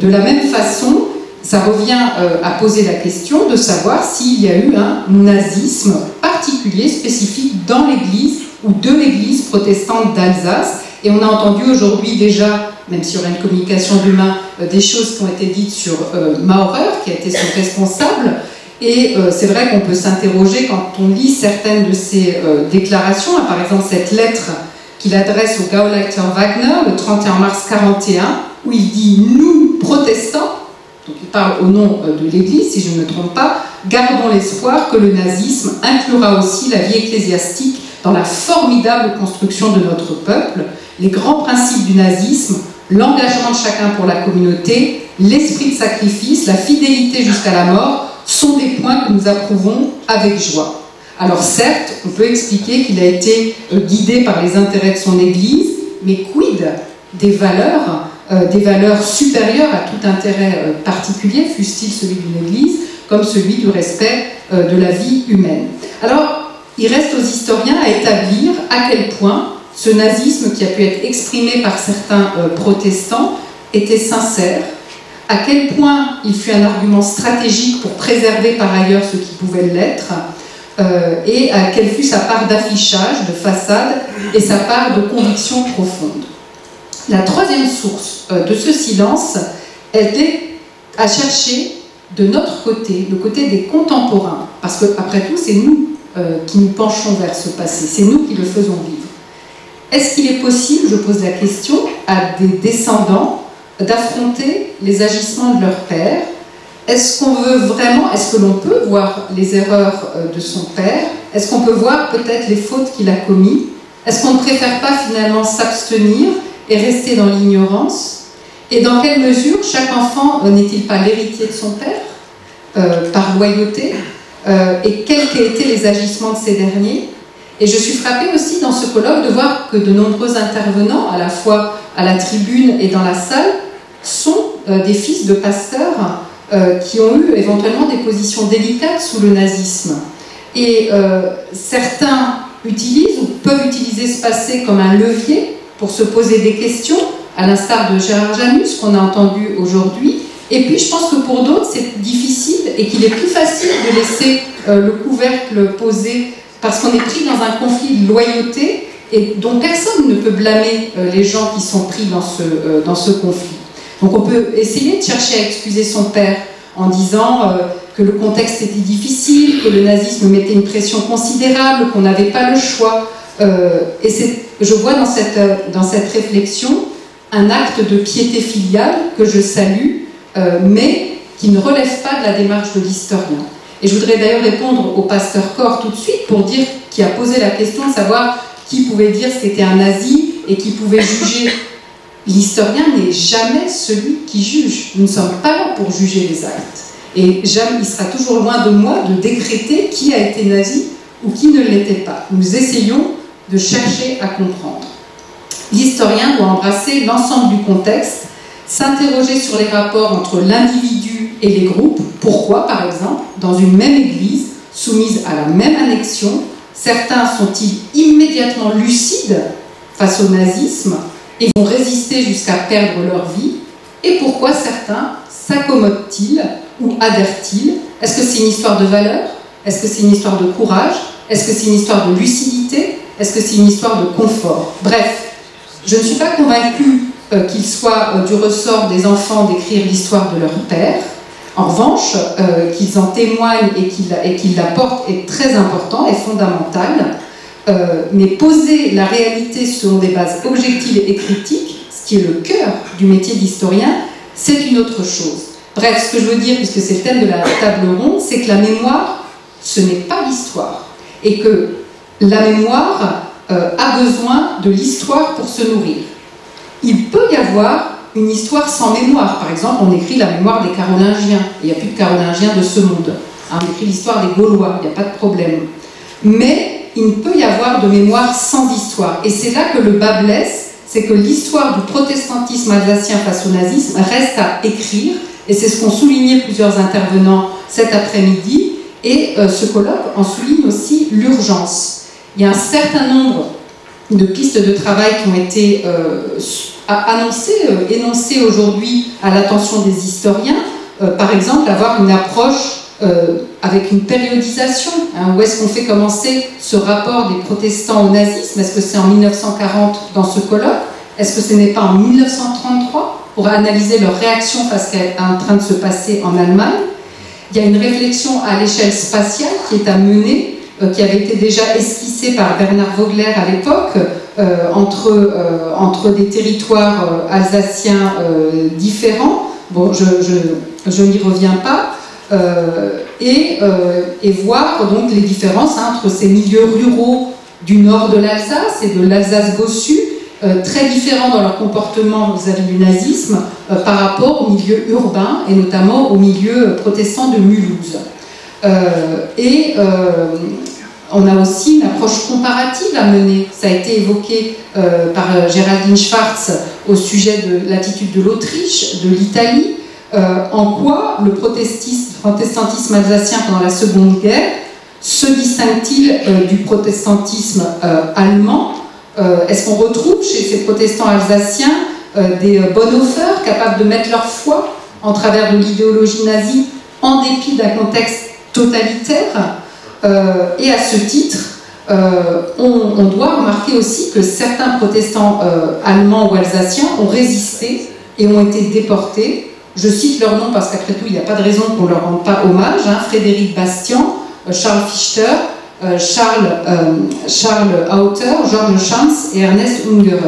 de la même façon, ça revient à poser la question de savoir s'il y a eu un nazisme particulier, spécifique dans l'Église ou de l'Église protestante d'Alsace. Et on a entendu aujourd'hui déjà, même s'il y aura une communication demain, des choses qui ont été dites sur Maurer, qui a été son responsable. Et c'est vrai qu'on peut s'interroger quand on lit certaines de ses déclarations, par exemple cette lettre qu'il adresse au Gauleiter Wagner le 31 mars 1941, où il dit « Nous, protestants », donc il parle au nom de l'Église, si je ne me trompe pas, « gardons l'espoir que le nazisme inclura aussi la vie ecclésiastique dans la formidable construction de notre peuple, les grands principes du nazisme, l'engagement de chacun pour la communauté, l'esprit de sacrifice, la fidélité jusqu'à la mort, sont des points que nous approuvons avec joie. » Alors certes, on peut expliquer qu'il a été guidé par les intérêts de son Église, mais quid des valeurs supérieures à tout intérêt particulier, fût-il celui d'une Église, comme celui du respect de la vie humaine. Alors, il reste aux historiens à établir à quel point ce nazisme qui a pu être exprimé par certains protestants était sincère, à quel point il fut un argument stratégique pour préserver par ailleurs ce qui pouvait l'être, et à quelle fut sa part d'affichage, de façade, et sa part de conviction profonde. La troisième source de ce silence était à chercher de notre côté, le côté des contemporains, parce qu'après tout, c'est nous qui nous penchons vers ce passé, c'est nous qui le faisons vivre. Est-ce qu'il est possible, je pose la question, à des descendants d'affronter les agissements de leur père? Est-ce qu'on veut vraiment, est-ce que l'on peut voir les erreurs de son père? Est-ce qu'on peut voir peut-être les fautes qu'il a commises? Est-ce qu'on ne préfère pas finalement s'abstenir et rester dans l'ignorance? Et dans quelle mesure chaque enfant n'est-il pas l'héritier de son père par loyauté? Et quels qu'aient été les agissements de ces derniers? Et je suis frappée aussi dans ce colloque de voir que de nombreux intervenants, à la fois à la tribune et dans la salle, sont des fils de pasteurs qui ont eu éventuellement des positions délicates sous le nazisme. Et certains utilisent ou peuvent utiliser ce passé comme un levier pour se poser des questions, à l'instar de Gérard Janus qu'on a entendu aujourd'hui. Et puis je pense que pour d'autres c'est difficile et qu'il est plus facile de laisser le couvercle posé parce qu'on est pris dans un conflit de loyauté et dont personne ne peut blâmer les gens qui sont pris dans ce conflit. Donc on peut essayer de chercher à excuser son père en disant que le contexte était difficile, que le nazisme mettait une pression considérable, qu'on n'avait pas le choix. Et je vois dans cette réflexion un acte de piété filiale que je salue, mais qui ne relève pas de la démarche de l'historien. Et je voudrais d'ailleurs répondre au pasteur Corr tout de suite pour dire, qui a posé la question de savoir qui pouvait dire ce qu'était un nazi et qui pouvait juger. L'historien n'est jamais celui qui juge. Nous ne sommes pas là pour juger les actes. Et jamais, il sera toujours loin de moi de décréter qui a été nazi ou qui ne l'était pas. Nous essayons de chercher à comprendre. L'historien doit embrasser l'ensemble du contexte, s'interroger sur les rapports entre l'individu et les groupes. Pourquoi, par exemple, dans une même église, soumise à la même annexion, certains sont-ils immédiatement lucides face au nazisme et vont résister jusqu'à perdre leur vie? Et pourquoi certains s'accommodent-ils ou adhèrent-ils? Est-ce que c'est une histoire de valeur? Est-ce que c'est une histoire de courage? Est-ce que c'est une histoire de lucidité? Est-ce que c'est une histoire de confort? Bref, je ne suis pas convaincue qu'il soit du ressort des enfants d'écrire l'histoire de leur père. En revanche, qu'ils en témoignent et qu'ils l'apportent est très important et fondamental. Mais poser la réalité selon des bases objectives et critiques, ce qui est le cœur du métier d'historien, c'est une autre chose. Bref, ce que je veux dire, puisque c'est le thème de la table ronde, c'est que la mémoire, ce n'est pas l'histoire. Et que la mémoire a besoin de l'histoire pour se nourrir. Il peut y avoir une histoire sans mémoire. Par exemple, on écrit la mémoire des Carolingiens. Il n'y a plus de Carolingiens de ce monde. On écrit l'histoire des Gaulois, il n'y a pas de problème. Mais il ne peut y avoir de mémoire sans histoire. Et c'est là que le bas blesse, c'est que l'histoire du protestantisme alsacien face au nazisme reste à écrire. Et c'est ce qu'ont souligné plusieurs intervenants cet après-midi. Et ce colloque en souligne aussi l'urgence. Il y a un certain nombre de pistes de travail qui ont été énoncées aujourd'hui à l'attention des historiens. Par exemple, avoir une approche avec une périodisation. Où est-ce qu'on fait commencer ce rapport des protestants au nazisme? Est-ce que c'est en 1940 dans ce colloque? Est-ce que ce n'est pas en 1933 pour analyser leur réaction face à ce qui est en train de se passer en Allemagne? Il y a une réflexion à l'échelle spatiale qui est à mener, qui avait été déjà esquissée par Bernard Vogler à l'époque, entre des territoires alsaciens différents. Bon, je n'y reviens pas. Et voir donc les différences entre ces milieux ruraux du nord de l'Alsace et de l'Alsace bossue, très différents dans leur comportement vis-à-vis du nazisme par rapport au milieu urbain et notamment au milieu protestant de Mulhouse. On a aussi une approche comparative à mener. Ça a été évoqué par Géraldine Schwartz au sujet de l'attitude de l'Autriche, de l'Italie. En quoi le protestantisme alsacien pendant la Seconde Guerre se distingue-t-il du protestantisme allemand? Est-ce qu'on retrouve chez ces protestants alsaciens des Bonhoeffers capables de mettre leur foi en travers de l'idéologie nazie en dépit d'un contexte totalitaire? Et à ce titre, on doit remarquer aussi que certains protestants allemands ou alsaciens ont résisté et ont été déportés. Je cite leur nom parce qu'après tout, il n'y a pas de raison qu'on ne leur rende pas hommage. Frédéric Bastian, Charles Fichter, Charles Hauter, Georges Schanz et Ernest Ungerer.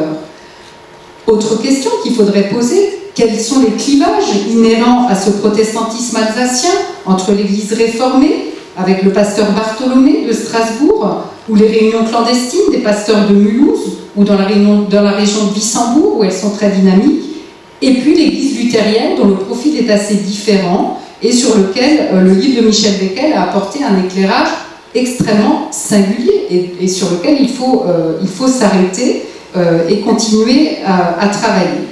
Autre question qu'il faudrait poser, quels sont les clivages inhérents à ce protestantisme alsacien entre l'Église réformée, avec le pasteur Bartholomé de Strasbourg, ou les réunions clandestines des pasteurs de Mulhouse, ou dans la région de Wissembourg, où elles sont très dynamiques, et puis l'Église luthérienne, dont le profil est assez différent, et sur lequel le livre de Michel Becquel a apporté un éclairage extrêmement singulier, et sur lequel il faut s'arrêter et continuer à travailler.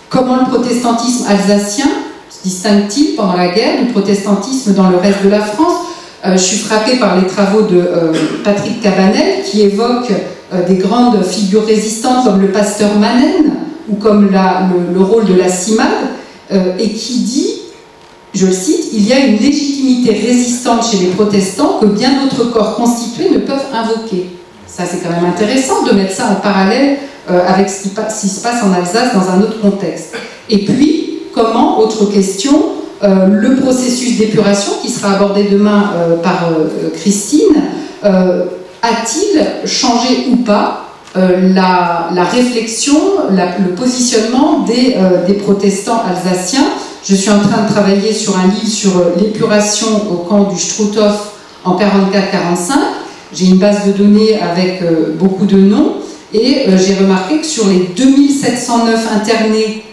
Comment le protestantisme alsacien se distingue-t-il pendant la guerre du protestantisme dans le reste de la France? Je suis frappée par les travaux de Patrick Cabanel, qui évoque des grandes figures résistantes comme le pasteur Manen, ou comme le rôle de la CIMAD, et qui dit, je le cite, « Il y a une légitimité résistante chez les protestants que bien d'autres corps constitués ne peuvent invoquer. » Ça, c'est quand même intéressant de mettre ça en parallèle avec ce qui se passe en Alsace dans un autre contexte. Et puis, comment, autre question, le processus d'épuration qui sera abordé demain par Christine, a-t-il changé ou pas la réflexion, le positionnement des protestants alsaciens? Je suis en train de travailler sur un livre sur l'épuration au camp du Struthof en 44-45. J'ai une base de données avec beaucoup de noms et j'ai remarqué que sur les 2709 internés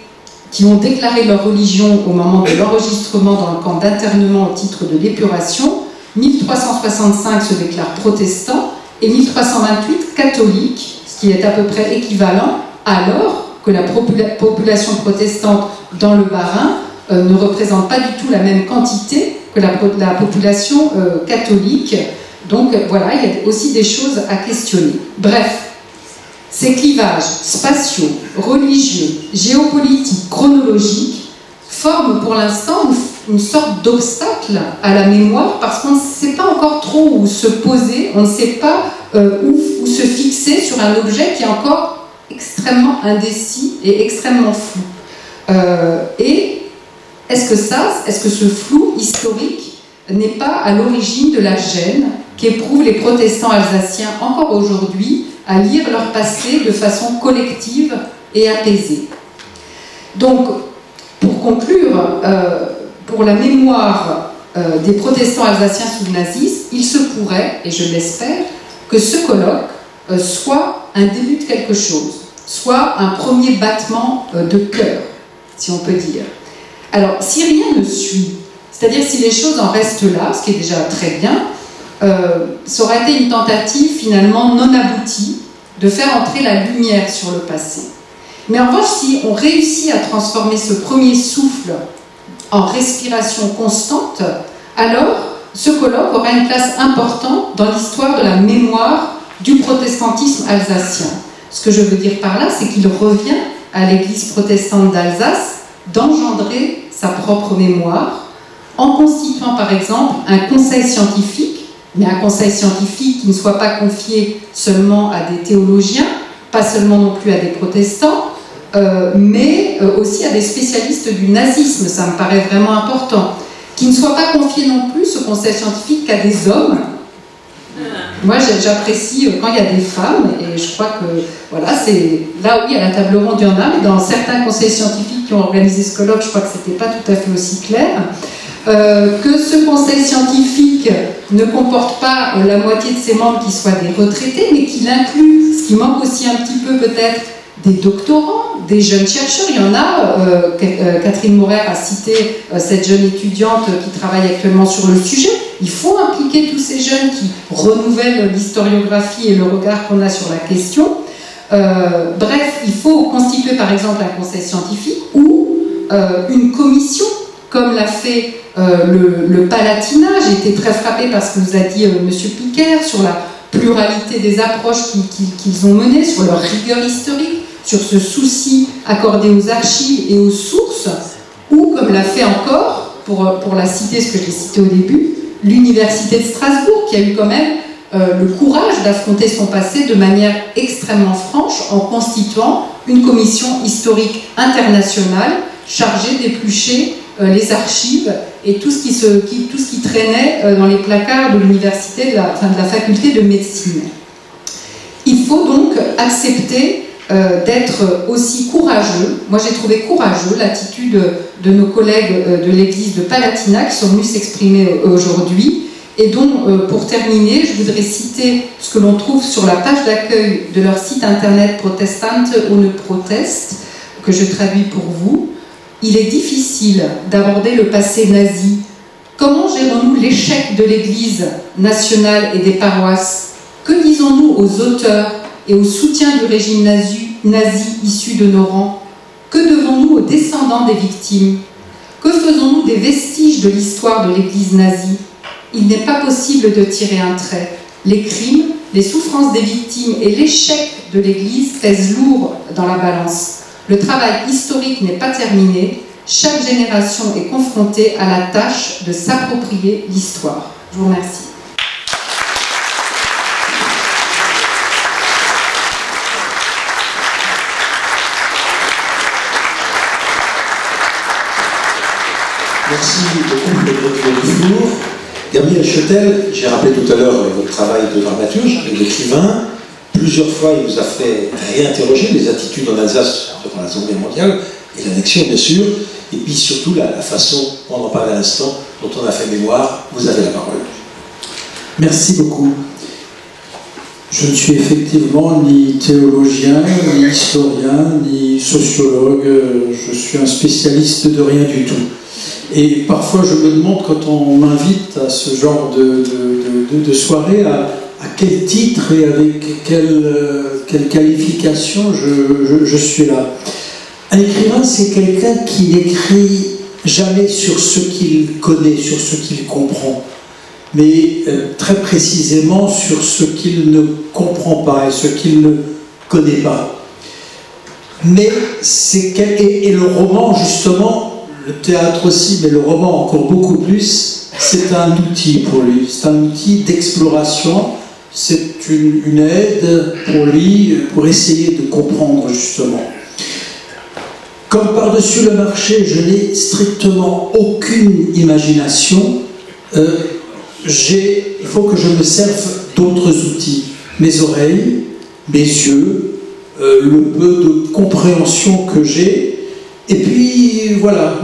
qui ont déclaré leur religion au moment de l'enregistrement dans le camp d'internement au titre de l'épuration, 1365 se déclarent protestants et 1328 catholiques, ce qui est à peu près équivalent, alors que la population protestante dans le Bas-Rhin ne représente pas du tout la même quantité que la population catholique. Donc voilà, il y a aussi des choses à questionner. Bref, ces clivages spatiaux, religieux, géopolitiques, chronologiques forment pour l'instant une sorte d'obstacle à la mémoire parce qu'on ne sait pas encore trop où se poser, on ne sait pas où se fixer sur un objet qui est encore extrêmement indécis et extrêmement flou. Et est-ce que ce flou historique n'est pas à l'origine de la gêne qu'éprouvent les protestants alsaciens encore aujourd'hui à lire leur passé de façon collective et apaisée? Donc, pour conclure, pour la mémoire des protestants alsaciens sous le nazisme, il se pourrait, et je l'espère, que ce colloque soit un début de quelque chose. soit un premier battement de cœur, si on peut dire. Alors, si rien ne suit, c'est-à-dire si les choses en restent là, ce qui est déjà très bien, ça aurait été une tentative finalement non aboutie de faire entrer la lumière sur le passé. Mais en revanche, si on réussit à transformer ce premier souffle en respiration constante, alors ce colloque aura une place importante dans l'histoire de la mémoire du protestantisme alsacien. Ce que je veux dire par là, c'est qu'il revient à l'Église protestante d'Alsace d'engendrer sa propre mémoire en constituant par exemple un conseil scientifique, mais un conseil scientifique qui ne soit pas confié seulement à des théologiens, pas seulement non plus à des protestants, mais aussi à des spécialistes du nazisme, ça me paraît vraiment important, qui ne soit pas confié non plus, ce conseil scientifique, qu'à des hommes. Moi, j'apprécie quand il y a des femmes, et je crois que, voilà, c'est là, oui, à la table ronde, il y en a, mais dans certains conseils scientifiques qui ont organisé ce colloque, je crois que c'était pas tout à fait aussi clair. Que ce conseil scientifique ne comporte pas la moitié de ses membres qui soient des retraités, mais qu'il inclut, ce qui manque aussi un petit peu peut-être, des doctorants, des jeunes chercheurs. Il y en a, Catherine Maurer a cité cette jeune étudiante qui travaille actuellement sur le sujet. Il faut impliquer tous ces jeunes qui renouvellent l'historiographie et le regard qu'on a sur la question. Bref, il faut constituer par exemple un conseil scientifique ou une commission, comme l'a fait le Palatinat. J'ai été très frappée par ce que vous a dit M. Piquer sur la pluralité des approches qu'ils ont menées, sur leur rigueur historique, sur ce souci accordé aux archives et aux sources, ou comme l'a fait encore, pour la citer, ce que j'ai cité au début, l'Université de Strasbourg, qui a eu quand même le courage d'affronter son passé de manière extrêmement franche en constituant une commission historique internationale chargée d'éplucher les archives et tout ce qui traînait dans les placards de l'université, de la faculté de médecine. Il faut donc accepter d'être aussi courageux. Moi, j'ai trouvé courageux l'attitude de nos collègues de l'église de Palatinat qui sont venus s'exprimer aujourd'hui. Et donc, pour terminer, je voudrais citer ce que l'on trouve sur la page d'accueil de leur site internet Protestante ohne Protest, que je traduis pour vous. Il est difficile d'aborder le passé nazi. Comment gérons-nous l'échec de l'Église nationale et des paroisses? Que disons-nous aux auteurs et au soutien du régime nazi issu de nos rangs? Que devons-nous aux descendants des victimes? Que faisons-nous des vestiges de l'histoire de l'Église nazie? Il n'est pas possible de tirer un trait. Les crimes, les souffrances des victimes et l'échec de l'Église pèsent lourd dans la balance. Le travail historique n'est pas terminé. Chaque génération est confrontée à la tâche de s'approprier l'histoire. Je vous remercie. Merci beaucoup de votre discours. Gabriel Chotel, j'ai rappelé tout à l'heure votre travail de dramaturge, d'écrivain. Plusieurs fois, il vous a fait réinterroger les attitudes en Alsace pendant la Seconde Guerre mondiale et l'annexion, bien sûr, et puis surtout la façon, on en parlait à l'instant, dont on a fait mémoire. Vous avez la parole. Merci beaucoup. Je ne suis effectivement ni théologien, ni historien, ni sociologue. Je suis un spécialiste de rien du tout. Et parfois, je me demande, quand on m'invite à ce genre de soirée, à quel titre et avec quelle qualification je suis là. Un écrivain, c'est quelqu'un qui n'écrit jamais sur ce qu'il connaît, sur ce qu'il comprend, mais très précisément sur ce qu'il ne comprend pas et ce qu'il ne connaît pas. Mais et le roman, justement, le théâtre aussi, mais le roman encore beaucoup plus, c'est un outil pour lui, c'est un outil d'exploration. C'est une aide pour lui, pour essayer de comprendre justement. Comme par-dessus le marché, je n'ai strictement aucune imagination, il faut que je me serve d'autres outils. Mes oreilles, mes yeux, le peu de compréhension que j'ai, et puis voilà,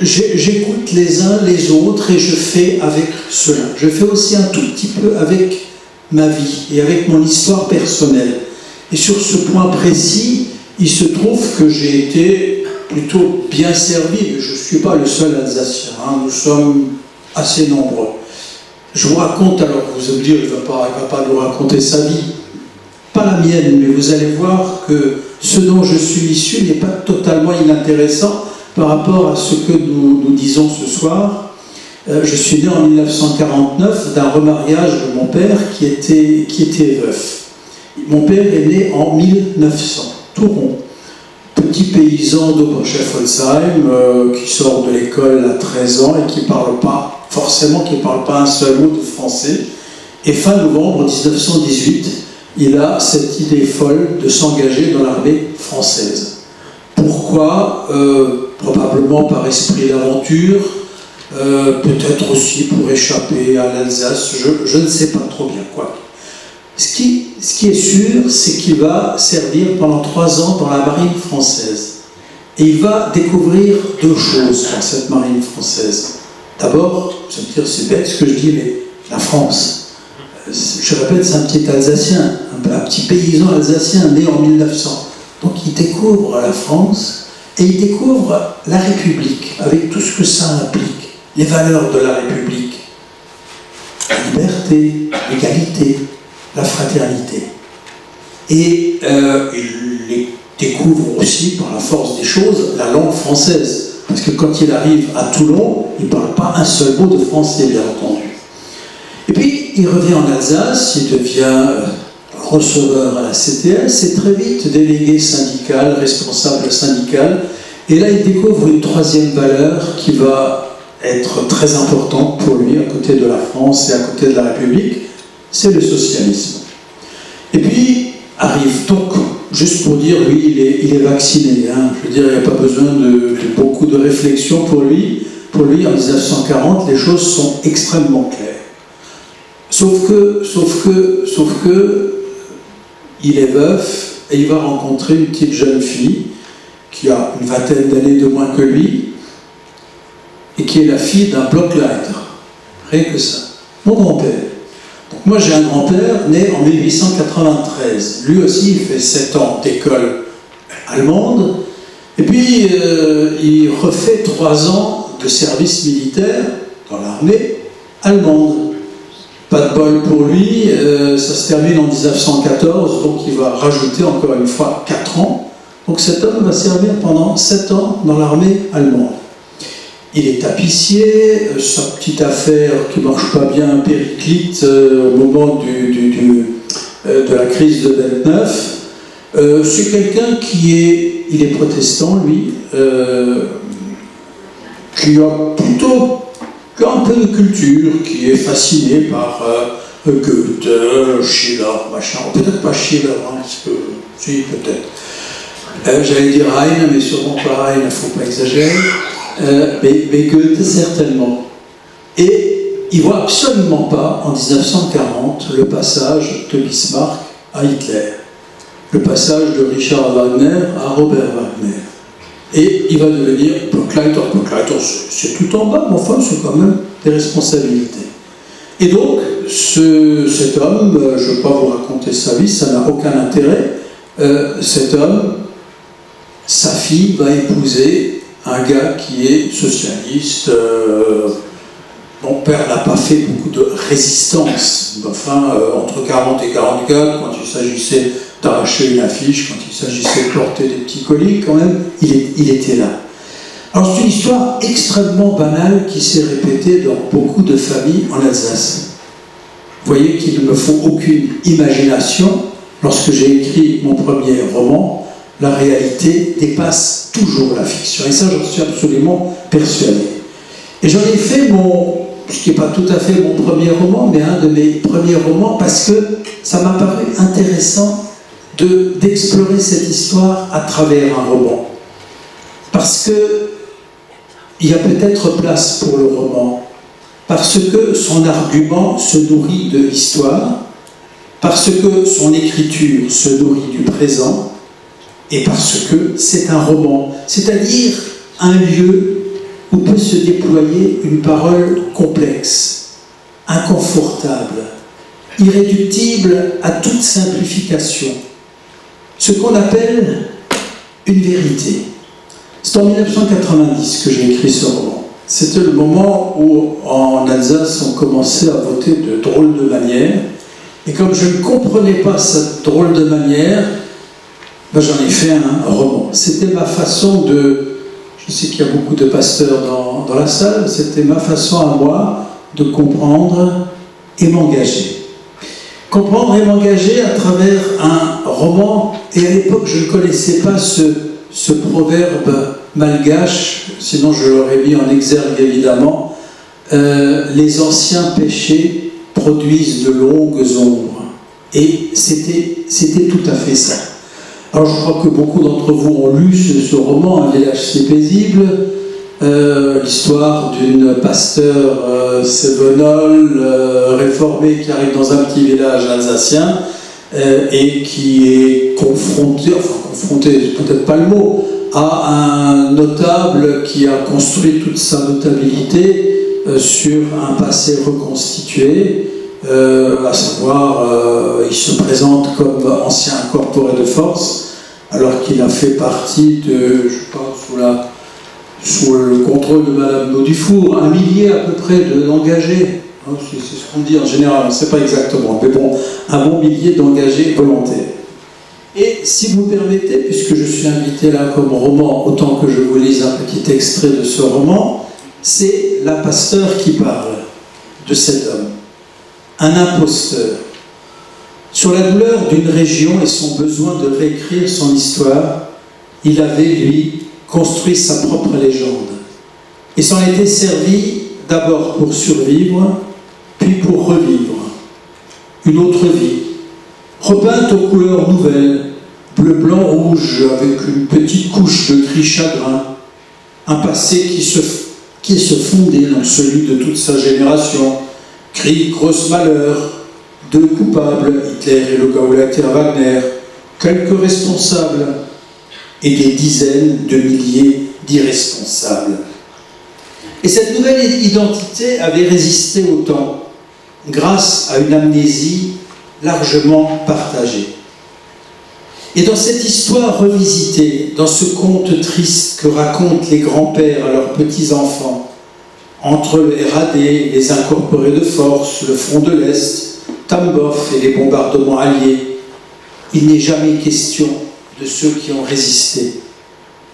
j'écoute les uns les autres et je fais avec cela. Je fais aussi un tout petit peu avec ma vie et avec mon histoire personnelle. Et sur ce point précis, il se trouve que j'ai été plutôt bien servi, mais je ne suis pas le seul Alsacien, hein, nous sommes assez nombreux. Je vous raconte, alors vous allez me dire, il ne va pas nous raconter sa vie, pas la mienne, mais vous allez voir que ce dont je suis issu n'est pas totalement inintéressant par rapport à ce que nous disons ce soir. Je suis né en 1949 d'un remariage de mon père qui était veuf. Mon père est né en 1900, tout rond. Petit paysan d'Oberchef-Holzheim qui sort de l'école à 13 ans et qui ne parle pas, forcément qui ne parle pas un seul mot de français. Et fin novembre 1918, il a cette idée folle de s'engager dans l'armée française. Pourquoi? Probablement par esprit d'aventure, peut-être aussi pour échapper à l'Alsace, je ne sais pas trop bien quoi. Ce qui est sûr, c'est qu'il va servir pendant 3 ans dans la marine française. Et il va découvrir 2 choses dans cette marine française. D'abord, vous allez me dire, c'est bête ce que je dis, mais la France. Je répète, c'est un petit Alsacien, un petit paysan alsacien né en 1900. Donc il découvre la France et il découvre la République, avec tout ce que ça implique, les valeurs de la République. La liberté, l'égalité, la fraternité. Et il découvre aussi, par la force des choses, la langue française. Parce que quand il arrive à Toulon, il ne parle pas un seul mot de français, bien entendu. Et puis, il revient en Alsace, il devient receveur à la CTS, et très vite délégué syndical, responsable syndical. Et là, il découvre une 3e valeur qui va être très importante pour lui, à côté de la France et à côté de la République, c'est le socialisme. Et puis, arrive donc, juste pour dire, lui, il est vacciné. Hein. Je veux dire, il n'y a pas besoin de beaucoup de réflexion pour lui. Pour lui, en 1940, les choses sont extrêmement claires. Sauf que, il est veuf et il va rencontrer une petite jeune fille qui a une 20aine d'années de moins que lui et qui est la fille d'un blockleiter. Rien que ça. Mon grand-père. Donc moi j'ai un grand-père né en 1893. Lui aussi il fait 7 ans d'école allemande et puis il refait 3 ans de service militaire dans l'armée allemande. Pas de bol pour lui, ça se termine en 1914, donc il va rajouter encore une fois 4 ans. Donc cet homme va servir pendant 7 ans dans l'armée allemande. Il est tapissier, sa petite affaire qui ne marche pas bien, périclite au moment de la crise de 29. C'est quelqu'un il est protestant lui, qui a plutôt un peu de culture, qui est fasciné par Goethe, Schiller, machin. Peut-être pas Schiller, hein, parce que si, peut-être. J'allais dire Heine, mais sûrement pas Heine, il ne faut pas exagérer. Mais Goethe, certainement. Et il ne voit absolument pas, en 1940, le passage de Bismarck à Hitler, le passage de Richard Wagner à Robert Wagner. Et il va devenir blockleiter. Blockleiter, c'est tout en bas, mais enfin, c'est quand même des responsabilités. Et donc, cet homme, je ne vais pas vous raconter sa vie, ça n'a aucun intérêt. Cet homme, sa fille va épouser un gars qui est socialiste. Mon père n'a pas fait beaucoup de résistance. Enfin, entre 40 et 44, quand il s'agissait d'arracher une affiche, quand il s'agissait de porter des petits colis, quand même, il était là. Alors c'est une histoire extrêmement banale qui s'est répétée dans beaucoup de familles en Alsace. Vous voyez qu'il ne me faut aucune imagination. Lorsque j'ai écrit mon premier roman, la réalité dépasse toujours la fiction. Et ça, j'en suis absolument persuadé. Et j'en ai fait ce qui n'est pas tout à fait mon premier roman, mais un de mes premiers romans, parce que ça m'a paru intéressant d'explorer cette histoire à travers un roman. Parce qu'il y a peut-être place pour le roman, parce que son argument se nourrit de l'histoire, parce que son écriture se nourrit du présent, et parce que c'est un roman, c'est-à-dire un lieu où peut se déployer une parole complexe, inconfortable, irréductible à toute simplification, ce qu'on appelle une vérité. C'est en 1990 que j'ai écrit ce roman. C'était le moment où, en Alsace, on commençait à voter de drôle de manière. Et comme je ne comprenais pas cette drôle de manière, ben j'en ai fait un roman. C'était ma façon de... Je sais qu'il y a beaucoup de pasteurs dans la salle. C'était ma façon à moi de comprendre et m'engager. Comprendre et m'engager à travers un roman. Et à l'époque, je ne connaissais pas ce proverbe malgache, sinon je l'aurais mis en exergue évidemment. Les anciens péchés produisent de longues ombres. Et c'était tout à fait ça. Alors je crois que beaucoup d'entre vous ont lu ce roman, Un village si paisible, l'histoire d'une pasteur sévenole réformée qui arrive dans un petit village alsacien et qui est confronté, c'est peut-être pas le mot, à un notable qui a construit toute sa notabilité sur un passé reconstitué, à savoir, il se présente comme ancien incorporé de force, alors qu'il a fait partie de, je sais pas, sous le contrôle de Madame Naudufour, 1 millier à peu près d'engagés. C'est ce qu'on dit en général, on ne sait pas exactement, mais bon, un bon millier d'engagés volontaires. Et si vous permettez, puisque je suis invité là comme roman, autant que je vous lise un petit extrait de ce roman, c'est la pasteur qui parle de cet homme, un imposteur, sur la douleur d'une région et son besoin de réécrire son histoire. Il avait, lui, construit sa propre légende et s'en était servi d'abord pour survivre, puis pour revivre une autre vie, repeinte aux couleurs nouvelles, bleu, blanc, rouge, avec une petite couche de gris chagrin, un passé qui se fondait dans celui de toute sa génération, cris, grosses malheurs, deux coupables, Hitler et le Gauleiter Wagner, quelques responsables et des dizaines de milliers d'irresponsables. Et cette nouvelle identité avait résisté au temps, grâce à une amnésie largement partagée. Et dans cette histoire revisitée, dans ce conte triste que racontent les grands-pères à leurs petits-enfants, entre le RAD, les incorporés de force, le front de l'Est, Tambov et les bombardements alliés, il n'est jamais question de ceux qui ont résisté,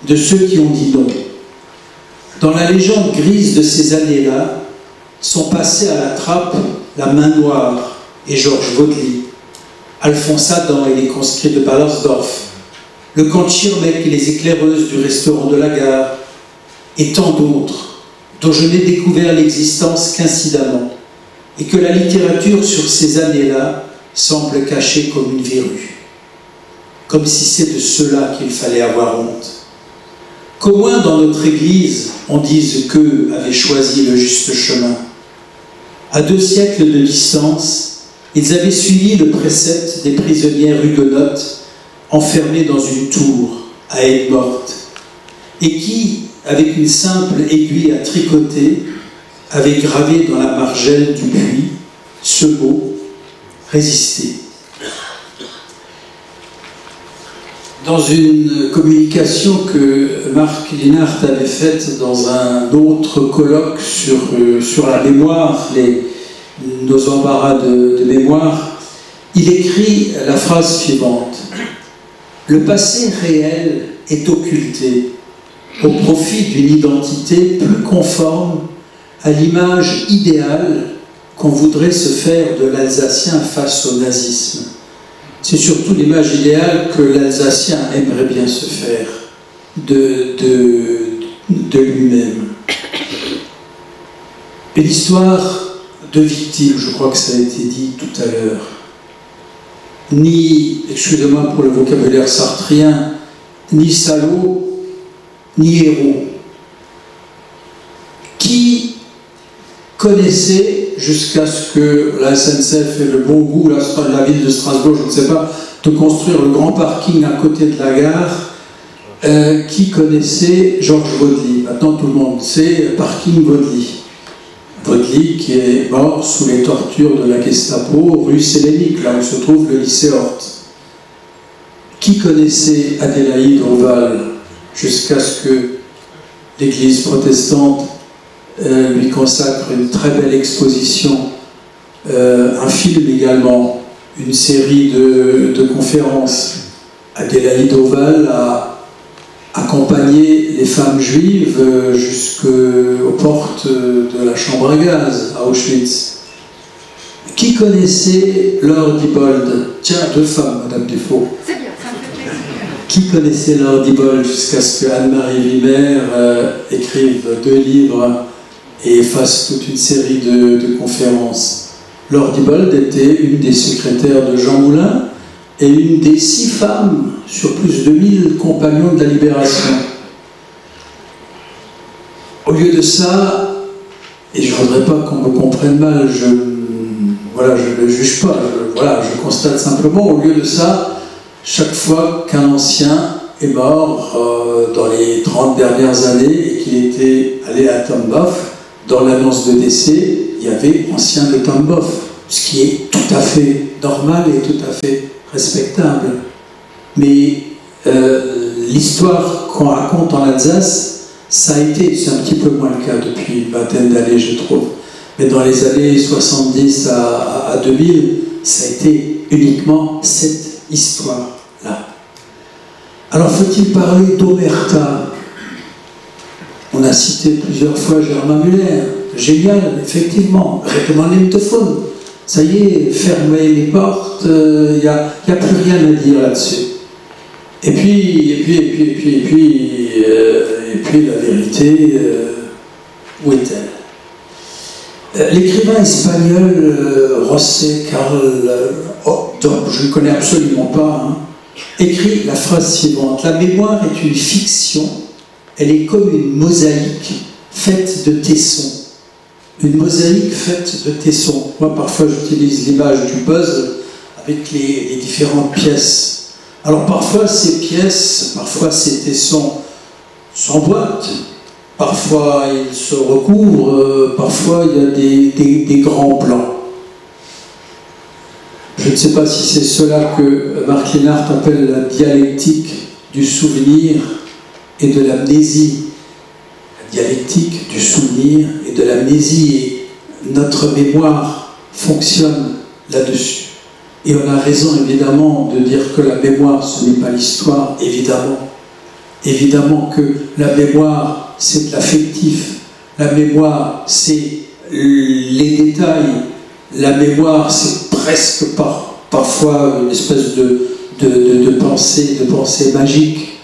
de ceux qui ont dit non. Dans la légende grise de ces années-là, sont passés à la trappe la Main Noire et Georges Vaudely, Alphonse Adam et les conscrits de Ballersdorf, le camp de Schirmeck et les éclaireuses du restaurant de la gare, et tant d'autres, dont je n'ai découvert l'existence qu'incidemment, et que la littérature sur ces années-là semble cachée comme une verrue. Comme si c'est de cela qu'il fallait avoir honte. Qu'au moins dans notre Église, on dise qu'eux avaient choisi le juste chemin. À 2 siècles de distance, ils avaient suivi le précepte des prisonnières huguenotes enfermées dans une tour à Aigues-Mortes, et qui, avec une simple aiguille à tricoter, avaient gravé dans la margelle du puits ce mot « résister ». Dans une communication que Marc Linhart avait faite dans un autre colloque sur la mémoire, nos embarras de mémoire, il écrit la phrase suivante: « Le passé réel est occulté au profit d'une identité plus conforme à l'image idéale qu'on voudrait se faire de l'Alsacien face au nazisme. C'est surtout l'image idéale que l'Alsacien aimerait bien se faire de lui-même. » Et l'histoire de victimes, je crois que ça a été dit tout à l'heure, ni, excusez-moi pour le vocabulaire sartrien, ni salaud, ni héros. Qui connaissait, jusqu'à ce que la SNCF ait le bon goût, la ville de Strasbourg, je ne sais pas, de construire le grand parking à côté de la gare, qui connaissait Georges Vaudely. Maintenant tout le monde sait, parking Vaudely. Vaudely qui est mort sous les tortures de la Gestapo, rue Sélénique, là où se trouve le lycée Horth. Qui connaissait Adélaïde Oval jusqu'à ce que l'Église protestante lui consacre une très belle exposition, un film également, une série de conférences. Adélaïde Oval a accompagné les femmes juives jusqu'aux portes de la chambre à gaz à Auschwitz. Qui connaissait Laure Diebold? Tiens, deux femmes, Madame Dufault. C'est bien, ça me fait plaisir. Qui connaissait Laure Diebold jusqu'à ce que Anne-Marie Wimmer écrive 2 livres et fasse toute une série de conférences? Laure Diebold était une des secrétaires de Jean Moulin et une des 6 femmes sur plus de 1000 compagnons de la Libération. Au lieu de ça, et je ne voudrais pas qu'on me comprenne mal, je ne juge pas, je constate simplement, au lieu de ça, chaque fois qu'un ancien est mort dans les 30 dernières années et qu'il était allé à Tambov, dans l'annonce de décès, il y avait ancien de Tambov, ce qui est tout à fait normal et tout à fait respectable. Mais l'histoire qu'on raconte en Alsace, ça a été, c'est un petit peu moins le cas depuis une vingtaine d'années, je trouve. Mais dans les années 70 à 2000, ça a été uniquement cette histoire-là. Alors, faut-il parler d'Omerta? On a cité plusieurs fois Germain Müller. Génial, effectivement. Recommandé de faune. Ça y est, fermez les portes, il n'y a plus rien à dire là-dessus. Et puis, la vérité, où est-elle? L'écrivain espagnol José Carl, je ne connais absolument pas, écrit la phrase suivante: la mémoire est une fiction, elle est comme une mosaïque faite de tessons. Une mosaïque faite de tessons. Moi, parfois, j'utilise l'image du puzzle avec les différentes pièces. Alors, parfois, ces pièces, parfois, ces tessons s'emboîtent. Parfois, ils se recouvrent, parfois, il y a des grands plans. Je ne sais pas si c'est cela que Marc Lénart appelle la dialectique du souvenir et de l'amnésie. La dialectique du souvenir et de l'amnésie. Et notre mémoire fonctionne là-dessus. Et on a raison, évidemment, de dire que la mémoire, ce n'est pas l'histoire, évidemment. Évidemment que la mémoire, c'est de l'affectif. La mémoire, c'est les détails. La mémoire, c'est presque parfois une espèce de pensée magique.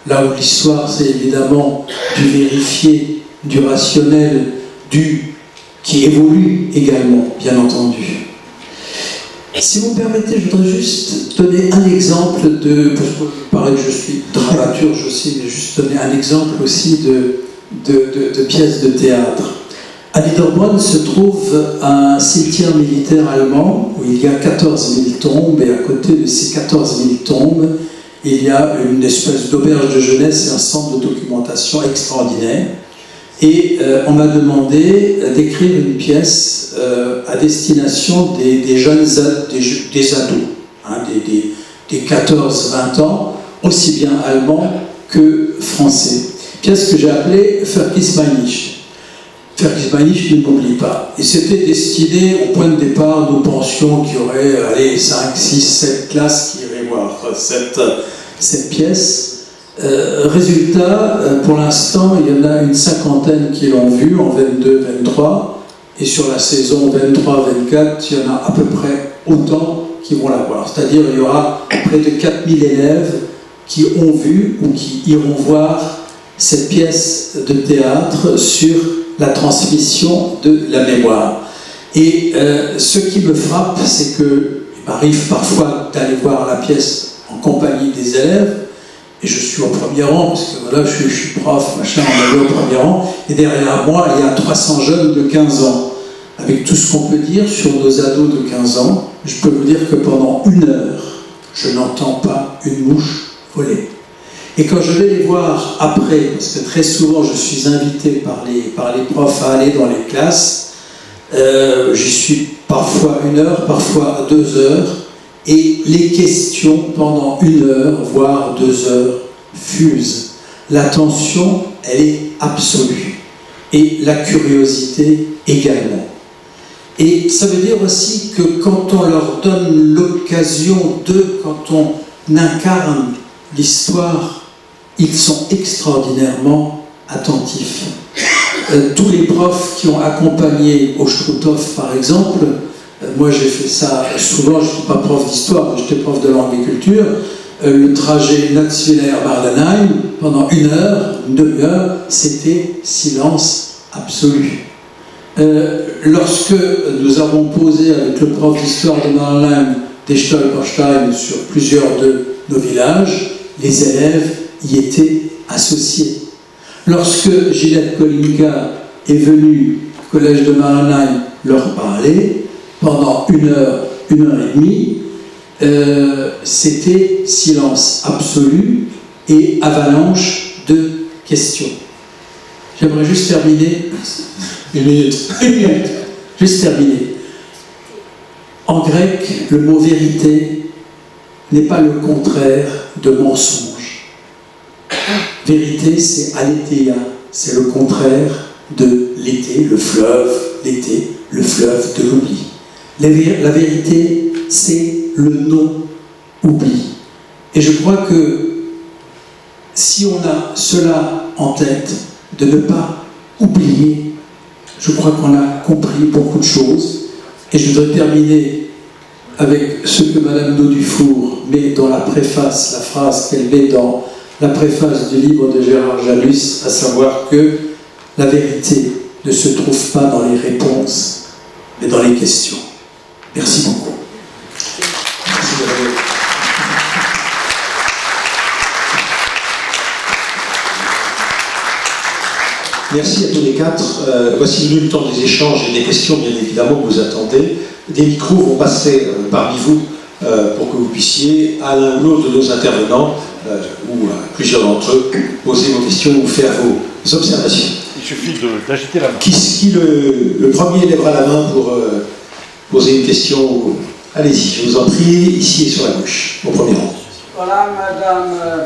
Là où l'histoire, c'est évidemment du vérifié, du rationnel, qui évolue également, bien entendu. Si vous me permettez, je voudrais juste donner un exemple parce que il paraît que je suis dramaturge aussi, mais juste donner un exemple aussi de pièces de théâtre. À Niederbronn se trouve un cimetière militaire allemand où il y a 14 000 tombes, et à côté de ces 14 000 tombes, il y a une espèce d'auberge de jeunesse et un centre de documentation extraordinaire. Et on m'a demandé d'écrire une pièce à destination des jeunes, des ados, des 14-20 ans, aussi bien allemands que français. Pièce que j'ai appelée Vergissmeinnicht. Vergissmeinnicht, ne m'oublie pas. Et c'était destiné au point de départ nous pensions qu'il y aurait 5, 6, 7 classes qui iraient voir cette pièce. Résultat, pour l'instant, il y en a une 50aine qui l'ont vue en 22-23, et sur la saison 23-24, il y en a à peu près autant qui vont la voir. C'est-à-dire il y aura près de 4000 élèves qui ont vu ou qui iront voir cette pièce de théâtre sur la transmission de la mémoire. Et ce qui me frappe, c'est qu'il m'arrive parfois d'aller voir la pièce en compagnie des élèves, et je suis au premier rang, parce que voilà, je suis prof, machin, on est au premier rang, et derrière moi, il y a 300 jeunes de 15 ans. Avec tout ce qu'on peut dire sur nos ados de 15 ans, je peux vous dire que pendant 1 heure, je n'entends pas une mouche voler. Et quand je vais les voir après, parce que très souvent je suis invité par les profs à aller dans les classes, j'y suis parfois 1 heure, parfois 2 heures, et les questions pendant 1 heure, voire 2 heures, fusent. L'attention, elle est absolue, et la curiosité également. Et ça veut dire aussi que quand on leur donne l'occasion quand on incarne l'histoire, ils sont extraordinairement attentifs. Tous les profs qui ont accompagné Ostrutov, par exemple, moi j'ai fait ça souvent, je ne suis pas prof d'histoire, mais j'étais prof de langue et culture, le trajet Natzwiller-Bardenheim, pendant 1 heure, 1 demi-heure, c'était silence absolu. Lorsque nous avons posé avec le prof d'histoire de Mannheim des Stolperstein sur plusieurs de nos villages, les élèves y étaient associés. Lorsque Ginette Kolinka est venue au collège de Mannheim leur parler, pendant 1 heure, 1 heure et demie, c'était silence absolu et avalanche de questions. J'aimerais juste terminer. 1 minute. 1 minute. Juste terminer. En grec, le mot vérité n'est pas le contraire de mensonge. Vérité, c'est aletheia, c'est le contraire de l'été, le fleuve, l'été, le fleuve de l'oubli. La vérité, c'est le non-oubli. Et je crois que si on a cela en tête, de ne pas oublier, je crois qu'on a compris beaucoup de choses. Et je voudrais terminer avec ce que Madame Dufour met dans la préface, la phrase qu'elle met dans la préface du livre de Gérard Janus, à savoir que la vérité ne se trouve pas dans les réponses, mais dans les questions. Merci beaucoup. Merci. Merci à tous les 4. Voici venu le temps des échanges et des questions, bien évidemment, que vous attendez. Des micros vont passer parmi vous pour que vous puissiez, à l'un ou l'autre de nos intervenants, ou à plusieurs d'entre eux, poser vos questions ou faire vos observations. Il suffit d'agiter la main. Qui le premier lèvera la main pour poser une question? Allez-y, je vous en prie, ici et sur la gauche, au premier rang. Voilà, madame.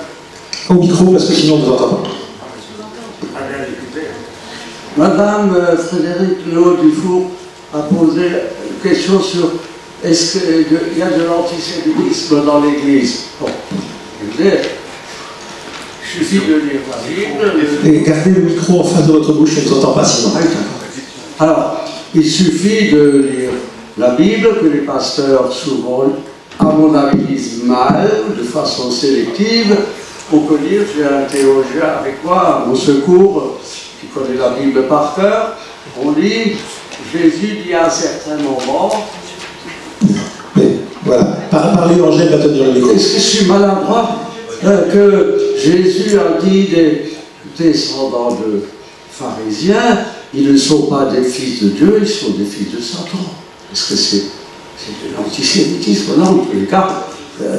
Au micro, parce que sinon on ne vous entend pas. Madame Frédérique Dufour a posé une question sur est-ce qu'il y a de l'antisémitisme dans l'Église. Bon, il suffit de lire la Bible. Et gardez le micro en face de votre bouche, on ne vous entend pas sinon. Alors, il suffit de lire la Bible, que les pasteurs souvent, à mon avis, disent mal, de façon sélective. On peut lire, j'ai un théologien avec moi, à mon secours, qui connaît la Bible par cœur. On lit, Jésus dit à un certain moment. Mais voilà, parlez Angèle va tenir le micro. Est-ce que je suis maladroit que Jésus a dit des descendants de pharisiens, ils ne sont pas des fils de Dieu, ils sont des fils de Satan. Est-ce que c'est de l'antisémitisme? Non, en tous les cas,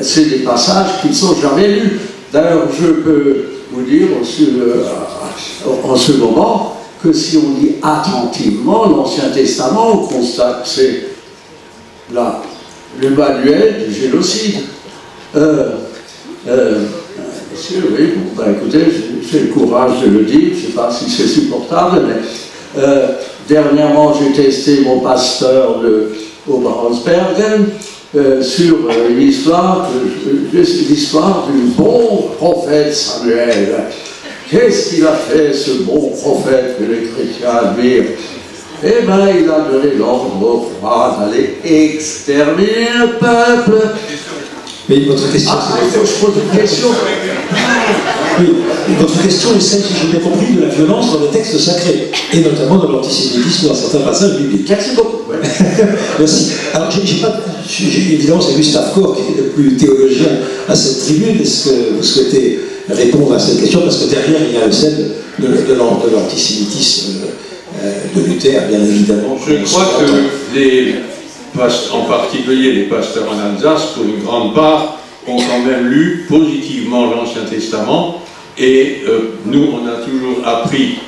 c'est des passages qui ne sont jamais lus. D'ailleurs, je peux vous dire en ce moment que si on lit attentivement l'Ancien Testament, on constate que c'est le manuel du génocide. Oui, bon, ben, écoutez, j'ai le courage de le dire, je ne sais pas si c'est supportable, mais dernièrement j'ai testé mon pasteur au Braunbergen sur l'histoire du bon prophète Samuel. Qu'est-ce qu'il a fait, ce bon prophète que les chrétiens admirent? Eh bien, il a donné l'ordre au roi d'aller exterminer le peuple. Mais votre question, il faut que je pose une question. Oui, votre question est celle, si j'ai bien compris, de la violence dans les textes sacrés, et notamment dans l'antisémitisme dans certains passages bibliques. Merci beaucoup. Merci. Alors, évidemment, c'est Gustave Koch qui est le plus théologien à cette tribune. Est-ce que vous souhaitez répondre à cette question? Parce que derrière, il y a celle de l'antisémitisme de Luther, bien évidemment. Je crois que en particulier les pasteurs en Alsace, pour une grande part, ont quand même lu positivement l'Ancien Testament, et nous, on a toujours appris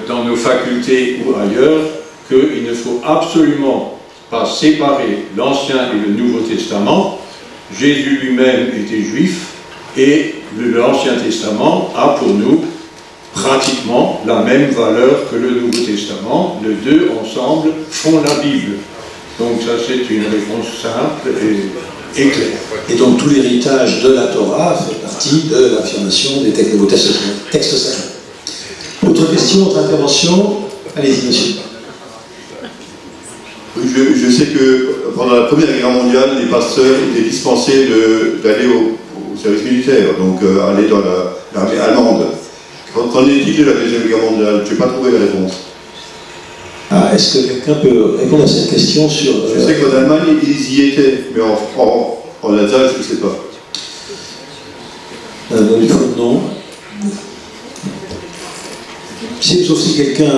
dans nos facultés ou ailleurs qu'il ne faut absolument pas séparer l'Ancien et le Nouveau Testament, Jésus lui-même était juif et l'Ancien Testament a pour nous pratiquement la même valeur que le Nouveau Testament. Les deux ensemble font la Bible. Donc ça c'est une réponse simple et claire. Et donc tout l'héritage de la Torah fait partie de l'affirmation des textes sacrés. Autre question, autre intervention? Allez-y, monsieur. Je sais que pendant la Première Guerre mondiale, les pasteurs étaient dispensés d'aller au service militaire, donc aller dans l'armée allemande. Qu'en est-il de la Deuxième Guerre mondiale? Je n'ai pas trouvé la réponse. Ah, est-ce que quelqu'un peut répondre à cette question sur... Je sais qu'en Allemagne, ils y étaient, mais en Alsace, je ne sais pas. Non. Sauf si quelqu'un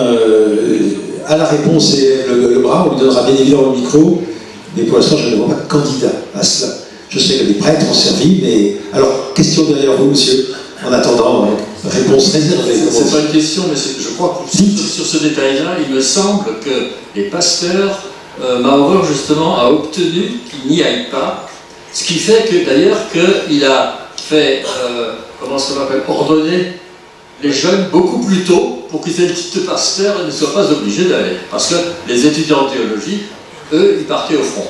a la réponse et lève le bras, on lui donnera bien évidemment le micro, mais pour l'instant, je ne vois pas de candidat à cela. Je sais que les prêtres ont servi, mais... Alors, question derrière vous, monsieur, en attendant, réponse réservée. C'est pas une question, mais je crois que sur ce détail-là, il me semble que les pasteurs, Maurer justement a obtenu qu'ils n'y aillent pas, ce qui fait que d'ailleurs qu'il a fait, comment ça s'appelle, ordonner les jeunes beaucoup plus tôt pour qu'ils aient le titre de pasteur et ne soient pas obligés d'aller. Parce que les étudiants en théologie, eux, ils partaient au front.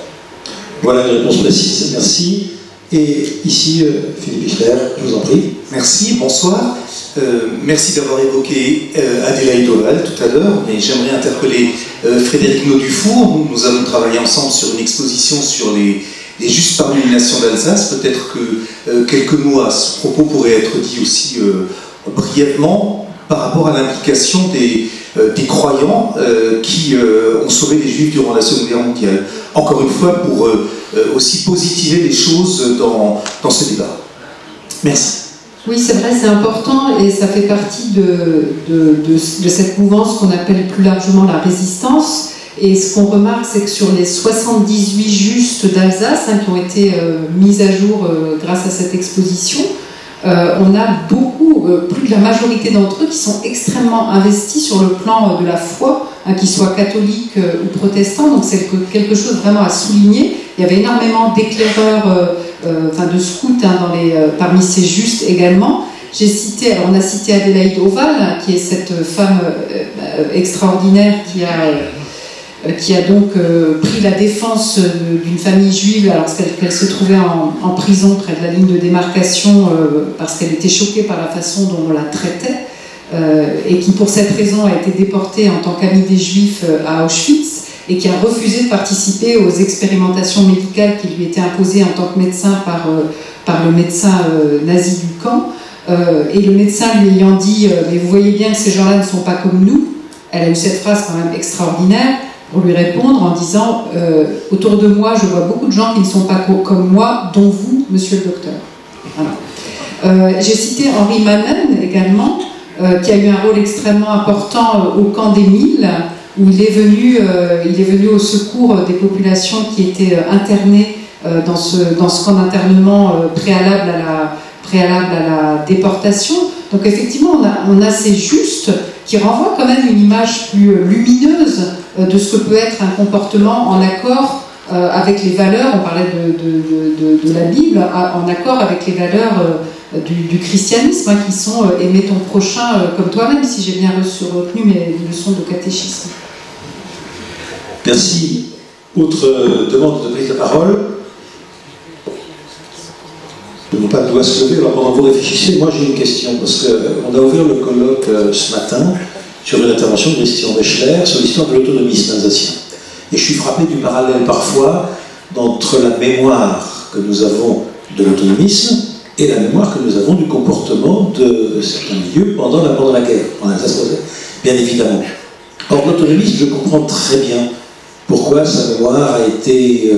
Voilà une réponse précise, merci. Et ici, Philippe Pichler, je vous en prie. Merci, bonsoir. Merci d'avoir évoqué Adélaïde Oval tout à l'heure, mais j'aimerais interpeller Frédéric Naudufour. Nous avons travaillé ensemble sur une exposition sur les justes par l'illumination d'Alsace. Peut-être que quelques mots à ce propos pourraient être dits aussi brièvement par rapport à l'implication des croyants qui ont sauvé les Juifs durant la Seconde Guerre mondiale. Encore une fois, pour aussi positiver les choses dans ce débat. Merci. Oui, c'est vrai, c'est important et ça fait partie de cette mouvance qu'on appelle plus largement la résistance. Et ce qu'on remarque, c'est que sur les 78 justes d'Alsace qui ont été mis à jour grâce à cette exposition, on a beaucoup, plus de la majorité d'entre eux qui sont extrêmement investis sur le plan de la foi, qu'ils soient catholiques ou protestants, donc c'est quelque chose vraiment à souligner. Il y avait énormément d'éclaireurs, de scouts parmi ces justes également. On a cité Adélaïde Oval, qui est cette femme extraordinaire qui a donc pris la défense d'une famille juive alors qu'elle se trouvait en prison près de la ligne de démarcation parce qu'elle était choquée par la façon dont on la traitait et qui pour cette raison a été déportée en tant qu'amie des Juifs à Auschwitz et qui a refusé de participer aux expérimentations médicales qui lui étaient imposées en tant que médecin par le médecin nazi du camp. Et le médecin lui ayant dit « Mais vous voyez bien que ces gens-là ne sont pas comme nous », elle a eu cette phrase quand même extraordinaire pour lui répondre en disant « Autour de moi, je vois beaucoup de gens qui ne sont pas comme moi, dont vous, monsieur le docteur. » Voilà. J'ai cité Henri Mannen également, qui a eu un rôle extrêmement important au camp d'Émile, où il est venu au secours des populations qui étaient internées dans ce camp d'internement préalable à la déportation. Donc effectivement, on a ces justes qui renvoient quand même une image plus lumineuse de ce que peut être un comportement en accord avec les valeurs, on parlait de la Bible, en accord avec les valeurs du christianisme, qui sont aimer ton prochain comme toi-même, si j'ai bien retenu mes leçons de catéchisme. Merci. Autre demande de prise de parole? Ne pas de doigt se lever. Alors pendant que vous réfléchissez, moi j'ai une question, parce qu'on a ouvert le colloque ce matin sur une intervention de Christian Wechsler sur l'histoire de l'autonomisme alsacien. Et je suis frappé du parallèle parfois entre la mémoire que nous avons de l'autonomisme et la mémoire que nous avons du comportement de certains milieux pendant la guerre, en Alsace, bien évidemment. Or l'autonomisme, je comprends très bien pourquoi sa mémoire a été,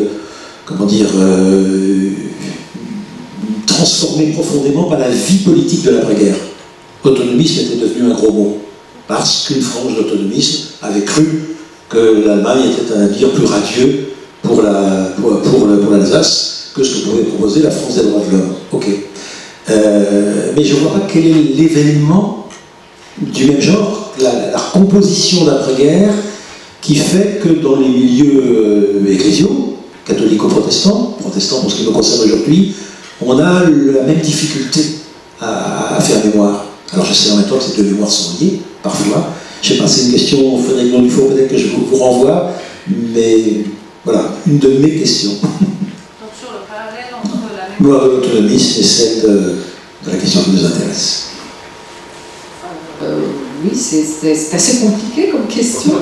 transformée profondément par la vie politique de l'après-guerre. Autonomisme était devenu un gros mot, parce qu'une frange d'autonomisme avait cru que l'Allemagne était un navire plus radieux pour l'Alsace que ce que pouvait proposer la France des droits de l'homme. Ok. Mais je ne vois pas quel est l'événement du même genre, la composition d'après-guerre, qui fait que dans les milieux ecclésiaux, catholico-protestants, protestants pour ce qui me concerne aujourd'hui, on a la même difficulté à faire mémoire. Alors je sais en même temps que ces deux mémoires sont liées, parfois. Je sais pas, c'est une question, Frédéric Dufour, peut-être que je vous renvoie, mais voilà, une de mes questions. Donc sur le parallèle entre la mémoire de l'autonomisme et celle de la question qui nous intéresse. Oui, c'est assez compliqué comme question.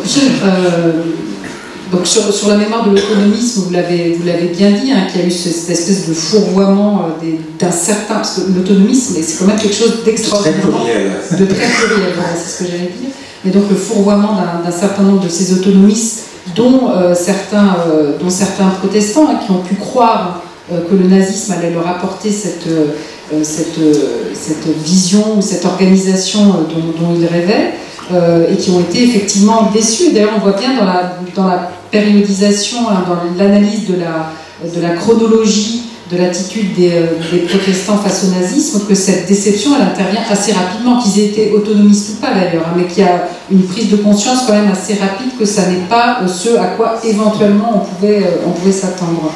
Donc sur la mémoire de l'autonomisme, vous l'avez bien dit, hein, qu'il y a eu cette espèce de fourvoiement d'un certain... Parce que l'autonomisme, c'est quand même quelque chose d'extraordinaire. De très pluriel, voilà, c'est ce que j'allais dire. Mais donc le fourvoiement d'un certain nombre de ces autonomistes, dont certains protestants, hein, qui ont pu croire que le nazisme allait leur apporter cette vision ou cette organisation dont ils rêvaient, et qui ont été effectivement déçus. Et d'ailleurs, on voit bien dans la périodisation, hein, dans l'analyse de la chronologie de l'attitude des protestants face au nazisme, que cette déception, elle intervient assez rapidement, qu'ils aient été autonomistes ou pas d'ailleurs, hein, mais qu'il y a une prise de conscience quand même assez rapide que ça n'est pas ce à quoi éventuellement on pouvait s'attendre.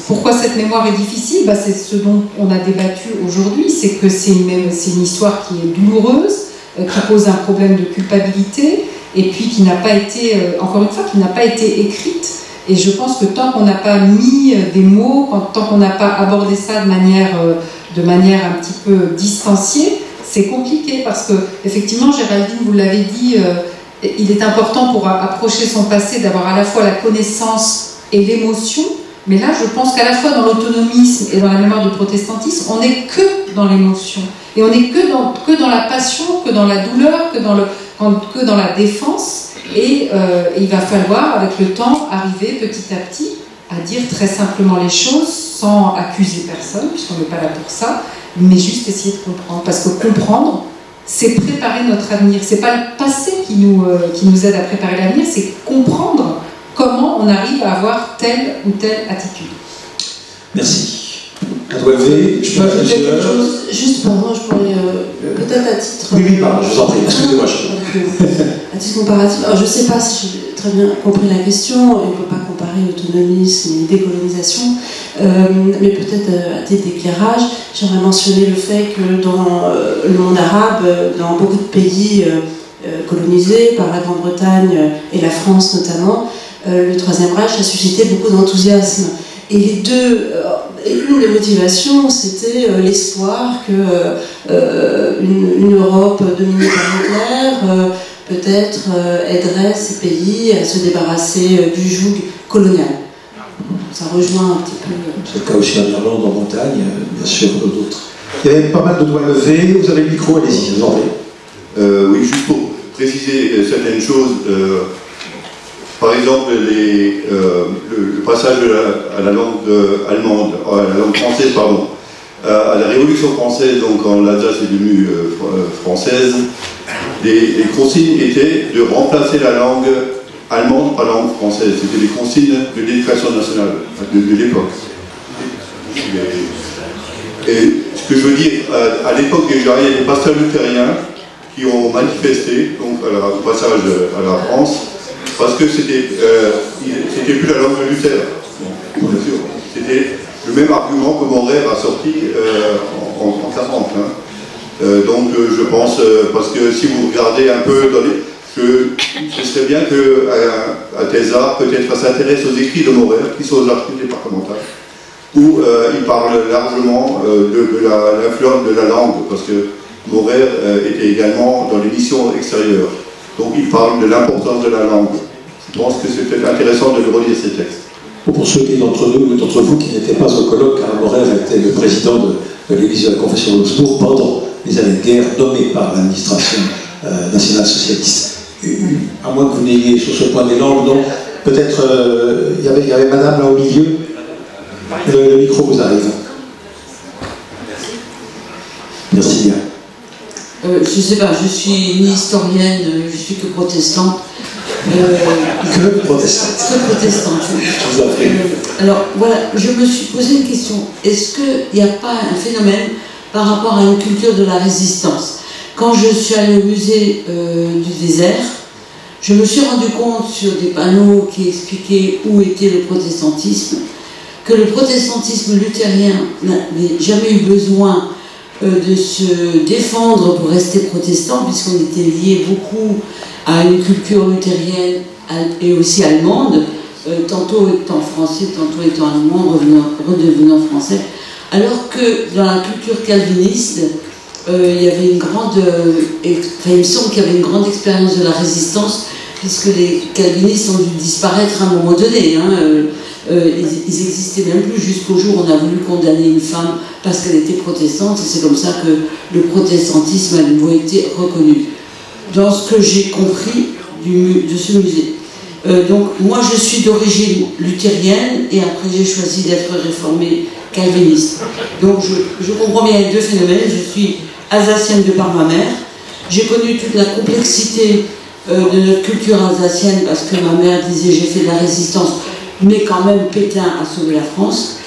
Pourquoi cette mémoire est difficile? C'est ce dont on a débattu aujourd'hui, c'est que c'est une histoire qui est douloureuse, qui pose un problème de culpabilité, et puis qui n'a pas été, encore une fois, qui n'a pas été écrite. Et je pense que tant qu'on n'a pas mis des mots, tant qu'on n'a pas abordé ça de manière un petit peu distanciée, c'est compliqué, parce que, effectivement, Géraldine, vous l'avez dit, il est important pour approcher son passé d'avoir à la fois la connaissance et l'émotion. Mais là, je pense qu'à la fois dans l'autonomisme et dans la mémoire du protestantisme, on n'est que dans l'émotion. Et on n'est que dans la passion, que dans la douleur, que dans la défense. Et il va falloir, avec le temps, arriver petit à petit à dire très simplement les choses, sans accuser personne, puisqu'on n'est pas là pour ça, mais juste essayer de comprendre. Parce que comprendre, c'est préparer notre avenir. C'est pas le passé qui nous aide à préparer l'avenir, c'est comprendre comment on arrive à avoir telle ou telle attitude. Merci. Je peux ajouter quelque chose, juste pardon, je pourrais peut-être à titre... Oui, pardon, je vous en prie, excusez-moi. À titre comparatif, alors je ne sais pas si j'ai très bien compris la question, et on ne peut pas comparer autonomisme et décolonisation, mais peut-être à titre d'éclairage, j'aimerais mentionner le fait que dans le monde arabe, dans beaucoup de pays colonisés par la Grande-Bretagne et la France notamment, le Troisième Reich a suscité beaucoup d'enthousiasme. Et les deux, une des motivations, c'était l'espoir qu'une Europe dominée par Hitler peut-être aiderait ces pays à se débarrasser du joug colonial. Ça rejoint un petit peu... C'est le cas aussi en Irlande, en Bretagne, bien sûr, d'autres. Il y avait pas mal de doigts levés. Vous avez le micro, allez-y, je vous en prie. Oui, juste pour préciser certaines choses. Par exemple, le passage à la langue allemande, à la langue française, pardon, à la Révolution française, donc quand l'Alsace est devenue française, les consignes étaient de remplacer la langue allemande par la langue française. C'était les consignes de l'éducation nationale de l'époque. Et ce que je veux dire, à l'époque déjà, il y a des pasteurs luthériens qui ont manifesté donc, au passage à la France, parce que c'était plus la langue de Luther. Bon, bien sûr, c'était le même argument que Maurer a sorti en 40. Hein. Donc je pense, parce que si vous regardez un peu ce serait bien qu'à Thésard, peut-être s'intéresse aux écrits de Maurer, qui sont aux archives départementales, où il parle largement de l'influence de la langue, parce que Maurer était également dans les missions extérieures. Donc il parle de l'importance de la langue. Je pense que c'est peut-être intéressant de relire ces textes. Pour ceux d'entre nous ou d'entre vous qui n'étaient pas au colloque, car Maurer était le président de l'église de la Confession d'Augsbourg pendant les années de guerre, nommé par l'administration nationale socialiste. À moins que vous n'ayez sur ce point des langues, donc peut-être il y avait madame là au milieu. Le micro vous arrive. Merci bien. Je ne sais pas, je suis ni historienne, je suis que protestante. Que protestante. Que protestante. Je vous en prie. Alors voilà, je me suis posé une question. Est-ce qu'il n'y a pas un phénomène par rapport à une culture de la résistance? Quand je suis allée au musée du désert, je me suis rendu compte sur des panneaux qui expliquaient où était le protestantisme, que le protestantisme luthérien n'avait jamais eu besoin de se défendre pour rester protestant, puisqu'on était lié beaucoup à une culture luthérienne et aussi allemande, tantôt étant français, tantôt étant allemand, redevenant français, alors que dans la culture calviniste, il y avait une grande, il me semble qu'il y avait une grande expérience de la résistance, puisque les calvinistes ont dû disparaître à un moment donné. Ils n'existaient même plus jusqu'au jour où on a voulu condamner une femme parce qu'elle était protestante, et c'est comme ça que le protestantisme a de nouveau été reconnu. Dans ce que j'ai compris de ce musée. Donc moi je suis d'origine luthérienne et après j'ai choisi d'être réformée calviniste. Donc je comprends bien les deux phénomènes. Je suis alsacienne de par ma mère. J'ai connu toute la complexité de notre culture alsacienne parce que ma mère disait j'ai fait de la résistance, mais quand même Pétain a sauvé la France,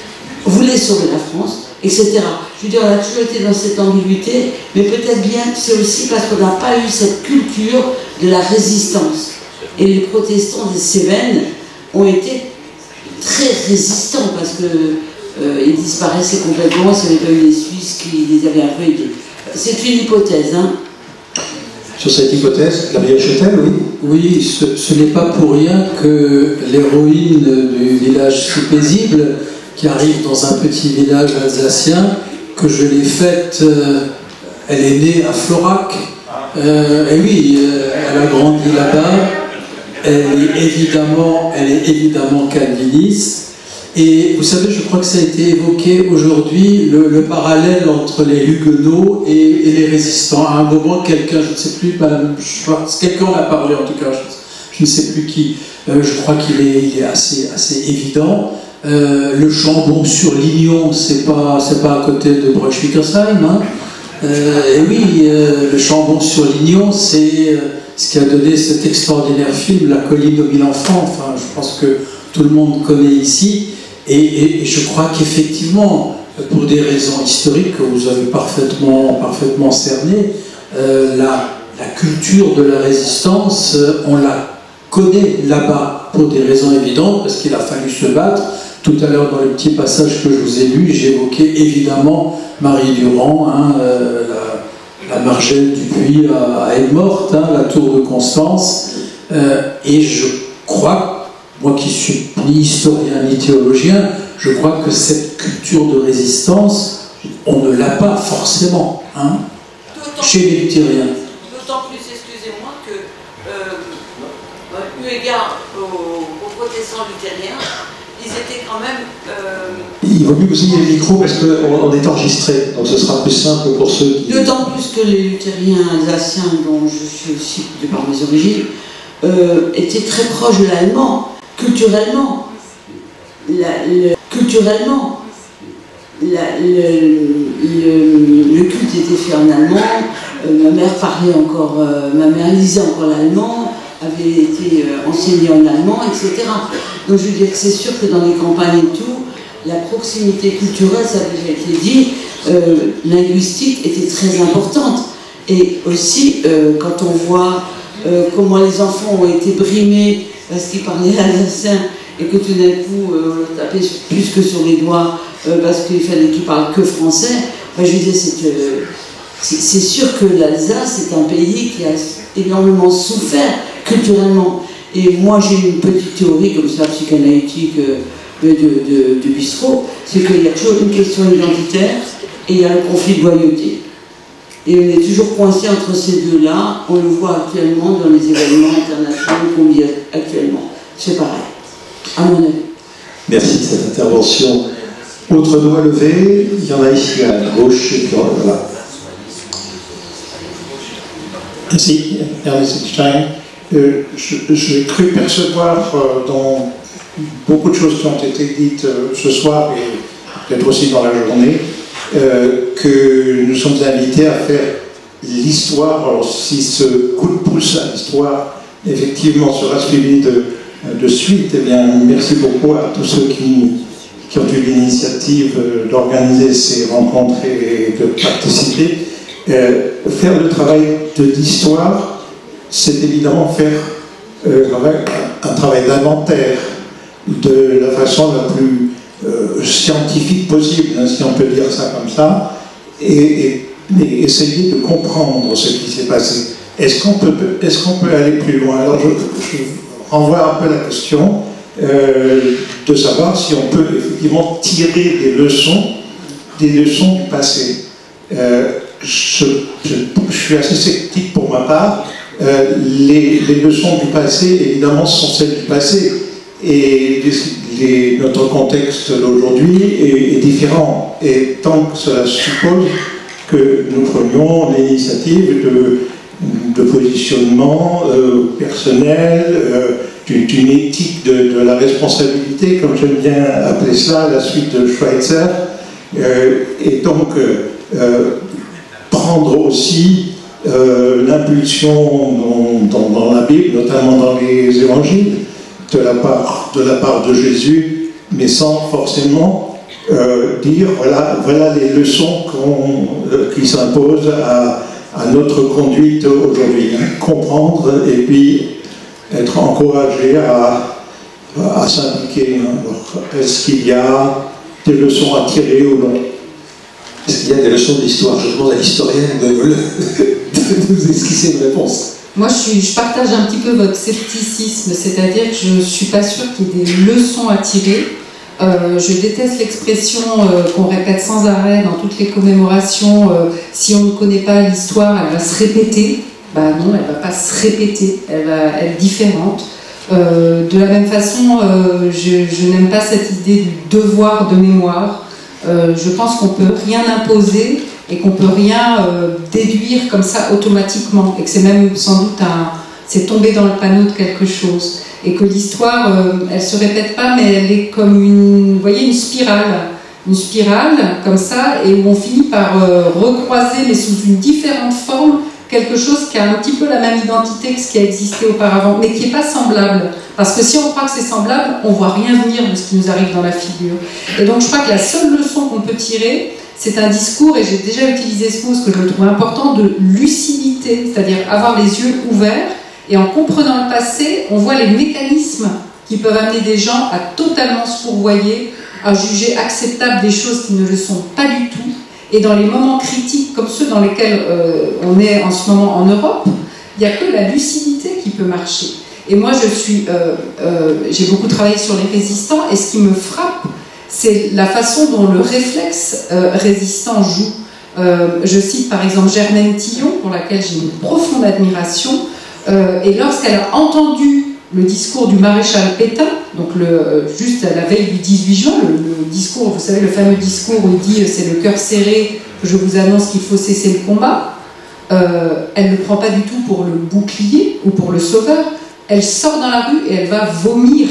voulait sauver la France, etc. Je veux dire, on a toujours été dans cette ambiguïté, mais peut-être bien c'est aussi parce qu'on n'a pas eu cette culture de la résistance. Et les protestants des Cévennes ont été très résistants parce qu'ils disparaissaient complètement si on n'avait pas eu les Suisses qui les avaient un peu aidés. C'est une hypothèse, hein. Sur cette hypothèse, Gabriel Châtel, oui. Oui, ce n'est pas pour rien que l'héroïne du village si paisible, qui arrive dans un petit village alsacien, que je l'ai faite, elle est née à Florac, et oui, elle a grandi là-bas, elle est évidemment calviniste. Et vous savez, je crois que ça a été évoqué aujourd'hui, le parallèle entre les huguenots et les résistants. À un moment, quelqu'un, je ne sais plus, quelqu'un en a parlé en tout cas, je ne sais plus qui, je crois qu'il est assez évident. Le Chambon sur Lignon, c'est pas à côté de Bruch-Wickersheim, hein. Et oui, le Chambon sur Lignon, c'est ce qui a donné cet extraordinaire film, La colline aux 1000 enfants. Enfin, je pense que tout le monde connaît ici. Et je crois qu'effectivement, pour des raisons historiques que vous avez parfaitement cernées, la culture de la résistance, on la connaît là-bas pour des raisons évidentes, parce qu'il a fallu se battre. Tout à l'heure, dans le petit passage que je vous ai lu, j'évoquais évidemment Marie Durand, hein, la Margelle du Puy à Aigues-Mortes, hein, la tour de Constance. Et je crois, moi qui suis ni historien ni théologien, je crois que cette culture de résistance, on ne l'a pas forcément, hein, chez les luthériens. D'autant plus, excusez-moi, que eu égard aux protestants luthériens, ils étaient quand même... Il vaut mieux que vous ayez le micro parce qu'on est enregistré, donc ce sera plus simple pour ceux qui... D'autant plus que les luthériens alsaciens, dont je suis aussi de par mes origines, étaient très proches de l'allemand. Culturellement, le culte était fait en allemand, ma mère parlait encore, ma mère lisait encore l'allemand, avait été enseignée en allemand, etc. Donc je veux dire que c'est sûr que dans les campagnes et tout, la proximité culturelle, ça a déjà été dit, linguistique était très importante. Et aussi, quand on voit comment les enfants ont été brimés parce qu'ils parlaient alsacien et que tout d'un coup on leur tapait plus que sur les doigts parce qu'il fallait qu'ils parlent que français. Enfin, je veux dire, c'est sûr que l'Alsace est un pays qui a énormément souffert culturellement. Et moi j'ai une petite théorie comme ça, psychanalytique de bistrot, c'est qu'il y a toujours une question identitaire et il y a le conflit de loyauté. Et on est toujours coincé entre ces deux-là. On le voit actuellement dans les événements internationaux qu'on vit actuellement. C'est pareil, à mon avis. Merci de cette intervention. Autre doigt levé, il y en a ici à gauche, et puis voilà. Merci, Ernest Stein. J'ai cru percevoir dans beaucoup de choses qui ont été dites ce soir et peut-être aussi dans la journée, que nous sommes invités à faire l'histoire. Alors si ce coup de pouce à l'histoire effectivement sera suivi de suite, eh bien merci beaucoup à tous ceux qui ont eu l'initiative d'organiser ces rencontres et de participer. Faire le travail d'histoire, c'est évidemment faire un travail d'inventaire de la façon la plus scientifique possible, hein, si on peut dire ça comme ça, et essayer de comprendre ce qui s'est passé. Est-ce qu'on peut aller plus loin? Alors je renvoie un peu la question de savoir si on peut effectivement tirer des leçons du passé. Je suis assez sceptique pour ma part. Les leçons du passé, évidemment, sont celles du passé. Et notre contexte d'aujourd'hui est différent. Et tant que cela suppose que nous prenions l'initiative de positionnement personnel, d'une éthique de la responsabilité, comme j'aime bien appeler cela, la suite de Schweitzer, et donc prendre aussi l'impulsion dans la Bible, notamment dans les évangiles, de la part de Jésus, mais sans forcément dire voilà les leçons qui s'imposent à notre conduite aujourd'hui. Comprendre et puis être encouragé à s'impliquer. Est-ce qu'il y a des leçons à tirer ou non? Est-ce qu'il y a des leçons d'histoire? Je demande à l'historienne de nous esquisser une réponse. Moi, je partage un petit peu votre scepticisme, c'est-à-dire que je ne suis pas sûre qu'il y ait des leçons à tirer. Je déteste l'expression qu'on répète sans arrêt dans toutes les commémorations, si on ne connaît pas l'histoire, elle va se répéter. Ben non, elle ne va pas se répéter, elle va être différente. De la même façon, je n'aime pas cette idée du devoir de mémoire. Je pense qu'on ne peut rien imposer et qu'on ne peut rien déduire comme ça automatiquement, et que c'est même sans doute c'est tomber dans le panneau de quelque chose, et que l'histoire, elle ne se répète pas, mais elle est comme une spirale comme ça, et où on finit par recroiser, mais sous une différente forme, quelque chose qui a un petit peu la même identité que ce qui a existé auparavant, mais qui n'est pas semblable. Parce que si on croit que c'est semblable, on ne voit rien venir de ce qui nous arrive dans la figure. Et donc je crois que la seule leçon qu'on peut tirer, c'est un discours, et j'ai déjà utilisé ce mot, parce que je le trouve important, de lucidité, c'est-à-dire avoir les yeux ouverts, et en comprenant le passé, on voit les mécanismes qui peuvent amener des gens à totalement se fourvoyer, à juger acceptables des choses qui ne le sont pas du tout. Et dans les moments critiques comme ceux dans lesquels on est en ce moment en Europe, il n'y a que la lucidité qui peut marcher. Et moi, j'ai beaucoup travaillé sur les résistants, et ce qui me frappe, c'est la façon dont le réflexe résistant joue. Je cite par exemple Germaine Tillon, pour laquelle j'ai une profonde admiration, et lorsqu'elle a entendu le discours du maréchal Pétain, donc juste à la veille du 18 juin, le discours, vous savez, le fameux discours où il dit « c'est le cœur serré que je vous annonce qu'il faut cesser le combat », elle ne prend pas du tout pour le bouclier ou pour le sauveur, elle sort dans la rue et elle va vomir.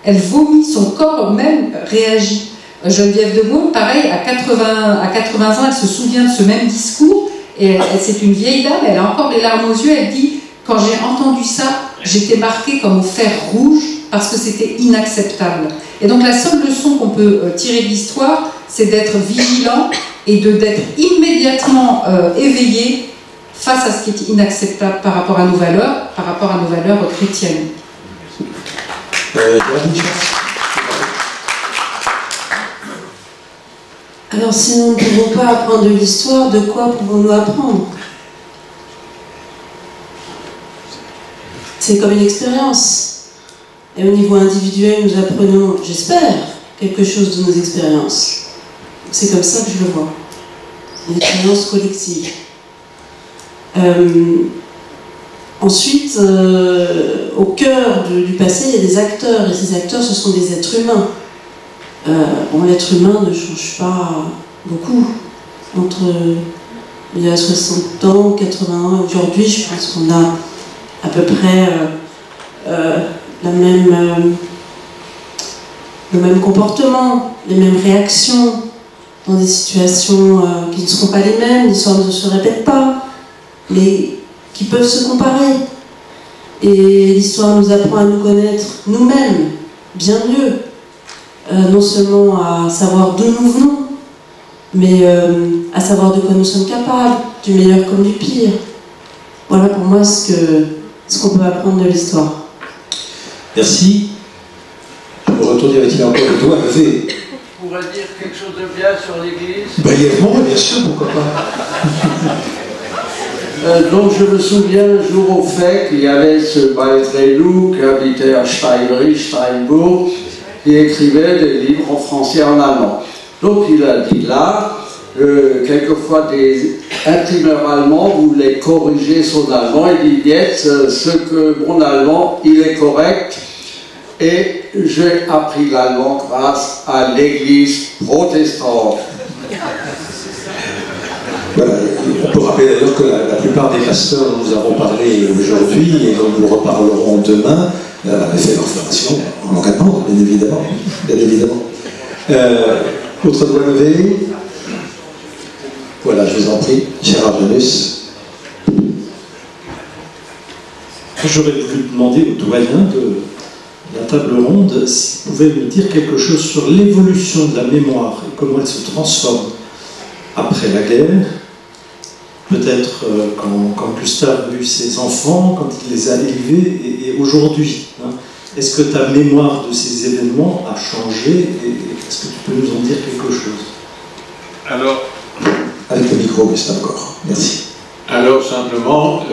Elle vomit, son corps même réagit. Geneviève de Gaulle, pareil, à 80 ans, elle se souvient de ce même discours, et c'est une vieille dame, elle a encore les larmes aux yeux, elle dit « quand j'ai entendu ça, j'étais marquée comme au fer rouge parce que c'était inacceptable ». Et donc la seule leçon qu'on peut tirer de l'histoire, c'est d'être vigilant et d'être immédiatement éveillé face à ce qui est inacceptable par rapport à nos valeurs chrétiennes. Alors si nous ne pouvons pas apprendre de l'histoire, de quoi pouvons-nous apprendre? C'est comme une expérience. Et au niveau individuel, nous apprenons, j'espère, quelque chose de nos expériences. C'est comme ça que je le vois. Une expérience collective. Ensuite, au cœur du passé, il y a des acteurs, et ces acteurs, ce sont des êtres humains. L'être humain ne change pas beaucoup. Entre il y a 60 ans, 80 ans, aujourd'hui, je pense qu'on a à peu près le même comportement, les mêmes réactions dans des situations qui ne seront pas les mêmes, l'histoire ne se répète pas, mais qui peuvent se comparer. Et l'histoire nous apprend à nous connaître nous-mêmes bien mieux, non seulement à savoir d'où nous venons, mais à savoir de quoi nous sommes capables, du meilleur comme du pire. Voilà pour moi ce qu'on peut apprendre de l'histoire. Merci. Je me retourne, y avait-il encore le doigt levé? On pourrait dire quelque chose de bien sur l'Église? Brièvement, bien sûr, pourquoi pas. Donc je me souviens un jour au fait qu'il y avait ce maître Loup qui habitait à Steinbourg, qui écrivait des livres en français et en allemand. Donc il a dit là, quelquefois des imprimeurs allemands voulaient corriger son allemand. Il dit Jetzt, ce que mon allemand, il est correct. Et j'ai appris l'allemand grâce à l'Église protestante. Voilà, on peut rappeler d'ailleurs que la plupart des pasteurs dont nous avons parlé aujourd'hui et dont nous reparlerons demain avaient fait leur formation en langue allemande, bien évidemment. Bien évidemment. Autre doigt levé. Voilà, je vous en prie, cher Argenus. J'aurais voulu demander au doyen de la table ronde s'il pouvait me dire quelque chose sur l'évolution de la mémoire et comment elle se transforme après la guerre. Peut-être quand Gustave a eu ses enfants, quand il les a élevés, et aujourd'hui. Hein. Est-ce que ta mémoire de ces événements a changé et est-ce que tu peux nous en dire quelque chose? Alors, avec le micro, Gustave, encore. Merci. Alors, simplement,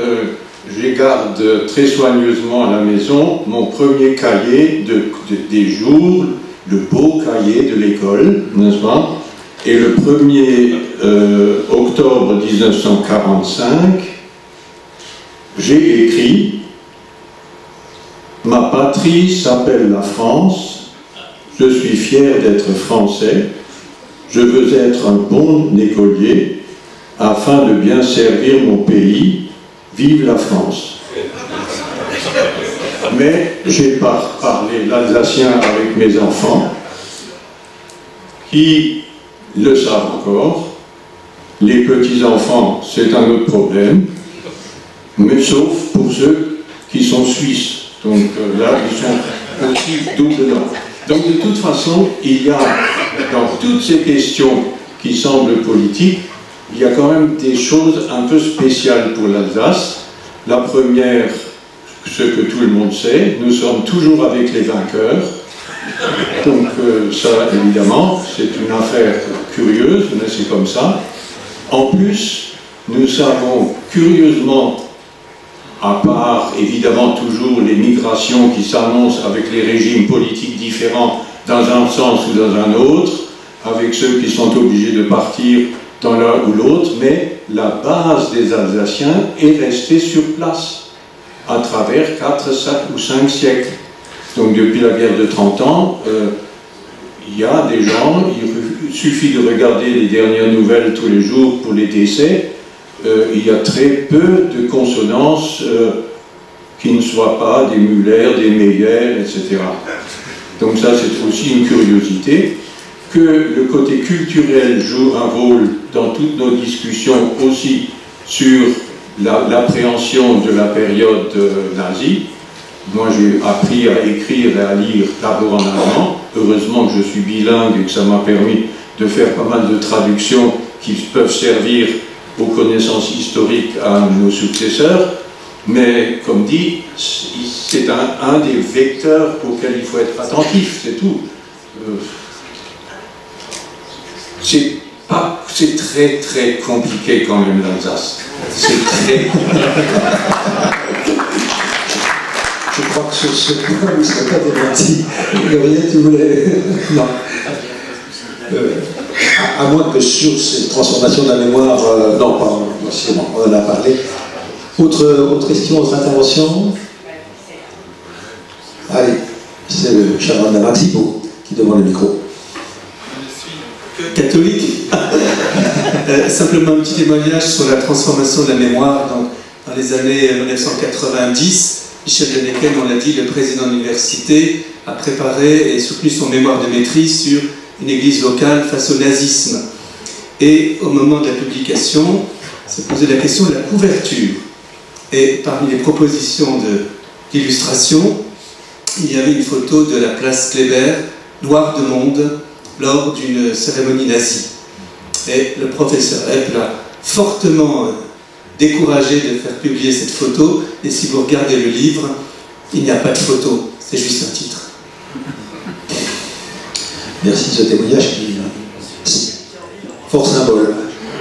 je garde très soigneusement à la maison mon premier cahier des jours, le beau cahier de l'école, n'est-ce pas? Et le 1er octobre 1945, j'ai écrit « Ma patrie s'appelle la France, je suis fier d'être français, je veux être un bon écolier afin de bien servir mon pays, vive la France ». Mais j'ai parlé l'alsacien avec mes enfants qui le savent encore. Les petits-enfants, c'est un autre problème, mais sauf pour ceux qui sont suisses. Donc là, ils sont aussi doublement. Donc de toute façon, il y a, dans toutes ces questions qui semblent politiques, il y a quand même des choses un peu spéciales pour l'Alsace. La première, ce que tout le monde sait, nous sommes toujours avec les vainqueurs. Donc ça, évidemment, c'est une affaire curieuse, mais c'est comme ça. En plus, nous savons curieusement, à part évidemment toujours les migrations qui s'annoncent avec les régimes politiques différents dans un sens ou dans un autre, avec ceux qui sont obligés de partir dans l'un ou l'autre, mais la base des Alsaciens est restée sur place à travers 4, 5 ou 5 siècles. Donc depuis la guerre de 30 ans, il y a des gens, il suffit de regarder les dernières nouvelles tous les jours pour les décès, il y a très peu de consonances qui ne soient pas des Muller, des Meyer, etc. Donc ça c'est aussi une curiosité, que le côté culturel joue un rôle dans toutes nos discussions aussi sur l'appréhension de la période nazie. Moi, j'ai appris à écrire et à lire d'abord en allemand. Heureusement que je suis bilingue et que ça m'a permis de faire pas mal de traductions qui peuvent servir aux connaissances historiques à nos successeurs. Mais, comme dit, c'est un des vecteurs auxquels il faut être attentif, c'est tout. C'est très très compliqué quand même l'Alsace. C'est très compliqué. Je crois que sur ce point, vous ne serez pas démenti. Gabriel, tu voulais... Non. À moins que sur cette transformation de la mémoire... non, pardon, c'est bon, on en a parlé. Autre question, autre intervention? Allez, c'est le cher Madame Thibault qui demande le micro. Catholique. Simplement un petit témoignage sur la transformation de la mémoire. Donc, dans les années 1990, Michel Deneken, on l'a dit, le président de l'université, a préparé et soutenu son mémoire de maîtrise sur une église locale face au nazisme. Et au moment de la publication, s'est posé la question de la couverture. Et parmi les propositions d'illustration, il y avait une photo de la place Kléber, noire de monde, lors d'une cérémonie nazie. Et le professeur Epp l'a fortement découragé de faire publier cette photo, et si vous regardez le livre, Il n'y a pas de photo, c'est juste un titre. Merci de ce témoignage qui fort symbole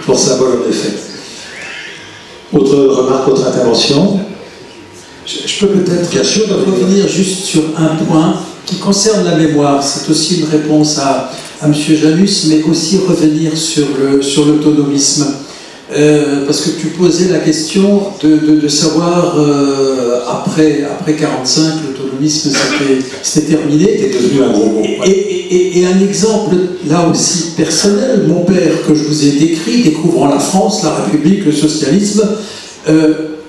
en effet. Autre remarque, autre intervention? Je peux peut-être bien sûr revenir juste sur un point qui concerne la mémoire. C'est aussi une réponse à M. Janus, mais aussi revenir sur l'autonomisme. Parce que tu posais la question de savoir, après 45, l'autonomisme c'était terminé. C'était devenu un gros mot. Et un exemple, là aussi personnel, mon père, que je vous ai décrit, découvrant la France, la République, le socialisme,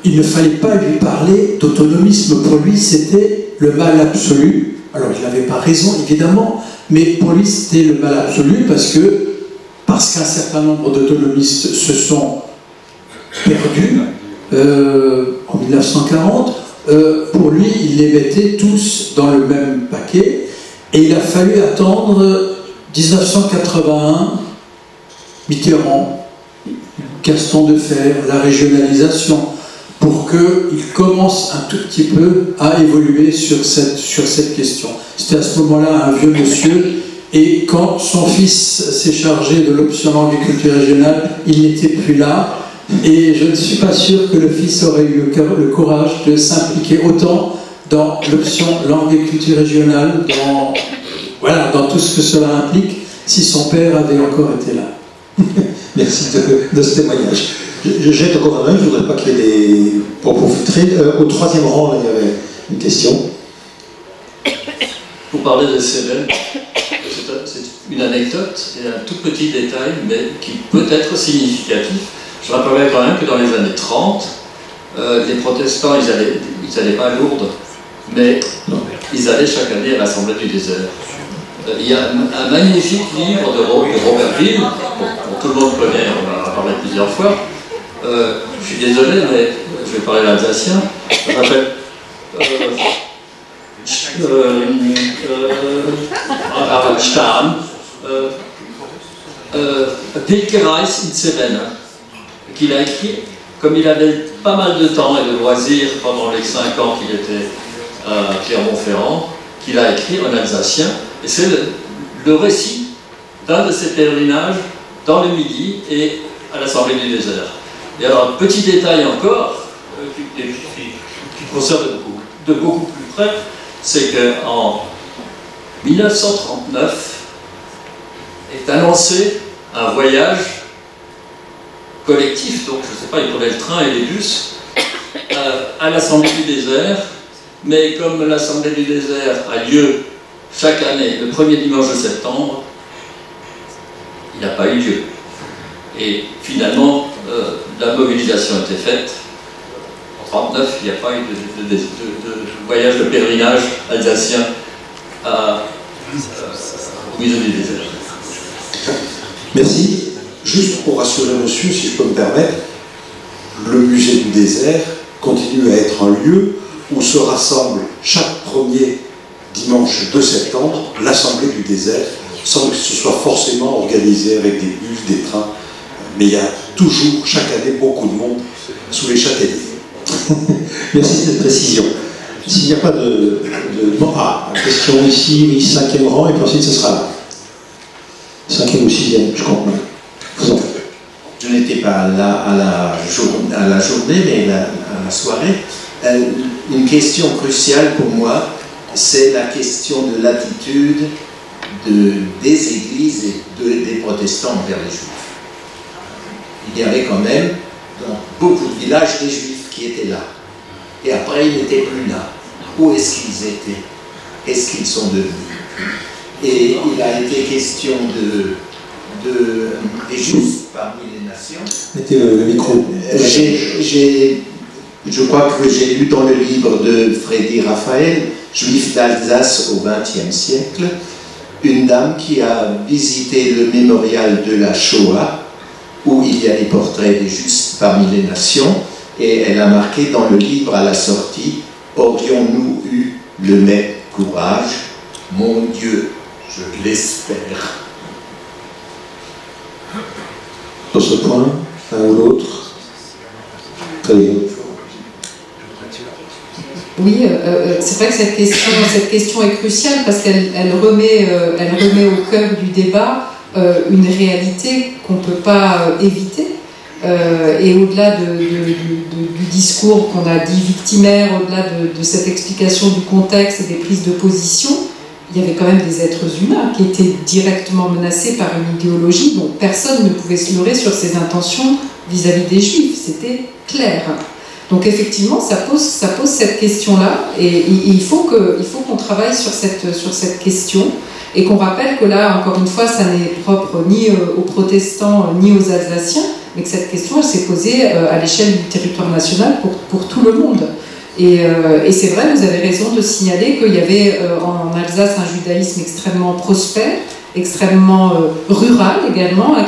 il ne fallait pas lui parler d'autonomisme. Pour lui, c'était le mal absolu. Alors, il n'avait pas raison, évidemment, mais pour lui, c'était le mal absolu parce qu'un certain nombre d'autonomistes se sont perdus en 1940. Pour lui, il les mettait tous dans le même paquet. Et il a fallu attendre 1981, Mitterrand, Gaston Defferre, la régionalisation, pour qu'il commence un tout petit peu à évoluer sur cette question. C'était à ce moment-là un vieux monsieur, et quand son fils s'est chargé de l'option langue et culture régionale, il n'était plus là, et je ne suis pas sûr que le fils aurait eu le courage de s'impliquer autant dans l'option langue et culture régionale, dans tout ce que cela implique, si son père avait encore été là. Merci de ce témoignage. Je jette encore un œil, je ne voudrais pas qu'il y ait des propos filtrés. Au troisième rang, là, il y avait une question. Pour parler de Cévennes, c'est une anecdote et un tout petit détail, mais qui peut être significatif. Je rappellerai quand même que dans les années 30, les protestants, ils n'allaient pas à Lourdes, mais ils allaient chaque année à l'Assemblée du désert. Il y a un magnifique livre de Robert Bill, dont tout le monde connaît, on en a parlé plusieurs fois. Je suis désolé, mais je vais parler l'alsacien. Ça s'appelle Stamm, Pilgerreise in Cévennes, qu'il a écrit, comme il avait pas mal de temps et de loisirs pendant les 5 ans qu'il était à Clermont-Ferrand, qu'il a écrit en alsacien, et c'est le récit d'un de ses pèlerinages dans le Midi et à l'Assemblée du désert. Et alors, un petit détail encore, qui concerne de beaucoup plus près, c'est qu'en 1939 est annoncé un voyage collectif, donc je ne sais pas, ils prenaient le train et les bus, à l'Assemblée du désert, mais comme l'Assemblée du désert a lieu chaque année, le premier dimanche de septembre, il n'a pas eu lieu. Et finalement, la mobilisation a été faite. En 1939, il n'y a pas eu de voyage de pèlerinage alsacien au musée du désert. Merci. Juste pour rassurer monsieur, si je peux me permettre, le musée du désert continue à être un lieu où se rassemble chaque premier dimanche de septembre l'Assemblée du désert, sans que ce soit forcément organisé avec des bus, des trains. Mais il y a toujours, chaque année, beaucoup de monde sous les châtaigniers. Merci de cette précision. S'il n'y a pas de... question ici, oui, 5e rang, et puis ensuite ce sera là. 5e ou 6e, je compte. Je n'étais pas là à la journée, mais à la soirée. Une question cruciale pour moi, c'est la question de l'attitude des églises et des protestants envers les juifs. Il y avait quand même dans beaucoup de villages des juifs qui étaient là. Et après, ils n'étaient plus là. Où est-ce qu'ils étaient? Qu'est-ce qu'ils sont devenus? Et il a été question des juifs parmi les nations. Mettez le micro. Je crois que j'ai lu dans le livre de Freddy Raphaël, Juif d'Alsace au XXe siècle, une dame qui a visité le mémorial de la Shoah, où il y a les portraits des Juifs parmi les nations, et elle a marqué dans le livre à la sortie, « Aurions-nous eu le même courage? Mon Dieu, je l'espère. » Sur ce point, l'un ou l'autre? Très bien. Oui, c'est vrai que cette question est cruciale parce qu'elle remet au cœur du débat une réalité qu'on ne peut pas éviter. Et au-delà du discours qu'on a dit victimaire, au-delà de cette explication du contexte et des prises de position, il y avait quand même des êtres humains qui étaient directement menacés par une idéologie dont personne ne pouvait se leurrer sur ses intentions vis-à-vis des Juifs. C'était clair. Donc effectivement, ça pose cette question-là, et il faut qu'on travaille sur cette question, et qu'on rappelle que là, encore une fois, ça n'est propre ni aux protestants ni aux Alsaciens, mais que cette question, elle s'est posée à l'échelle du territoire national pour tout le monde. Et c'est vrai, vous avez raison de signaler qu'il y avait en Alsace un judaïsme extrêmement prospère, extrêmement rural également, hein,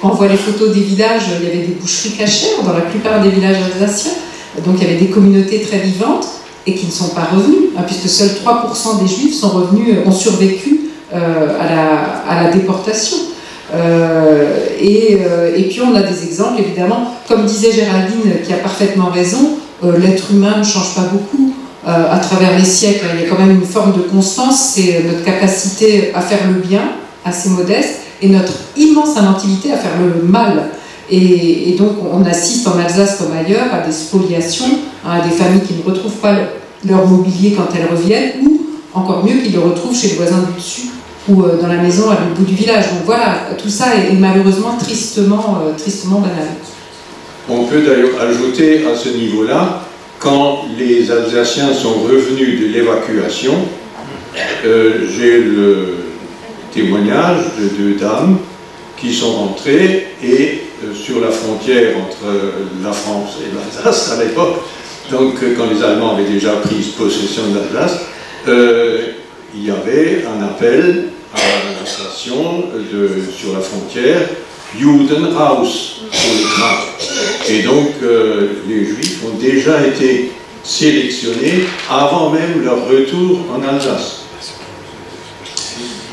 quand on voit les photos des villages, il y avait des boucheries cachères dans la plupart des villages alsaciens. Donc il y avait des communautés très vivantes et qui ne sont pas revenues, hein, puisque seuls 3% des Juifs ont survécu à la déportation. Et puis on a des exemples, évidemment, comme disait Géraldine, qui a parfaitement raison, l'être humain ne change pas beaucoup à travers les siècles. Il y a quand même une forme de constance, c'est notre capacité à faire le bien, assez modeste, et notre immense inventivité à faire le mal. Et donc on assiste en Alsace comme ailleurs à des spoliations, à des familles qui ne retrouvent pas leur mobilier quand elles reviennent, ou encore mieux qu'ils le retrouvent chez le voisin du dessus ou dans la maison à l'autre bout du village. Donc voilà, tout ça est malheureusement tristement banal. On peut d'ailleurs ajouter à ce niveau-là, quand les Alsaciens sont revenus de l'évacuation, j'ai le témoignage de 2 dames qui sont rentrées et sur la frontière entre la France et l'Alsace à l'époque, donc quand les Allemands avaient déjà pris possession de l'Alsace, il y avait un appel à la station sur la frontière, Juden raus pour le train. Et donc les Juifs ont déjà été sélectionnés avant même leur retour en Alsace.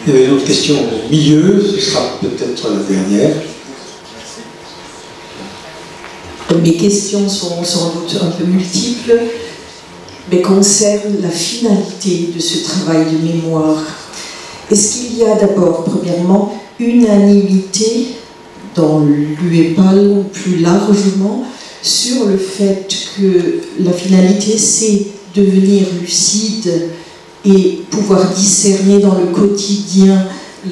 Il y avait une autre question au milieu, ce sera peut-être la dernière. Mes questions sont sans doute un peu multiples, mais concernent la finalité de ce travail de mémoire. Est-ce qu'il y a d'abord, premièrement, unanimité dans l'UEPAL ou plus largement sur le fait que la finalité, c'est devenir lucide et pouvoir discerner dans le quotidien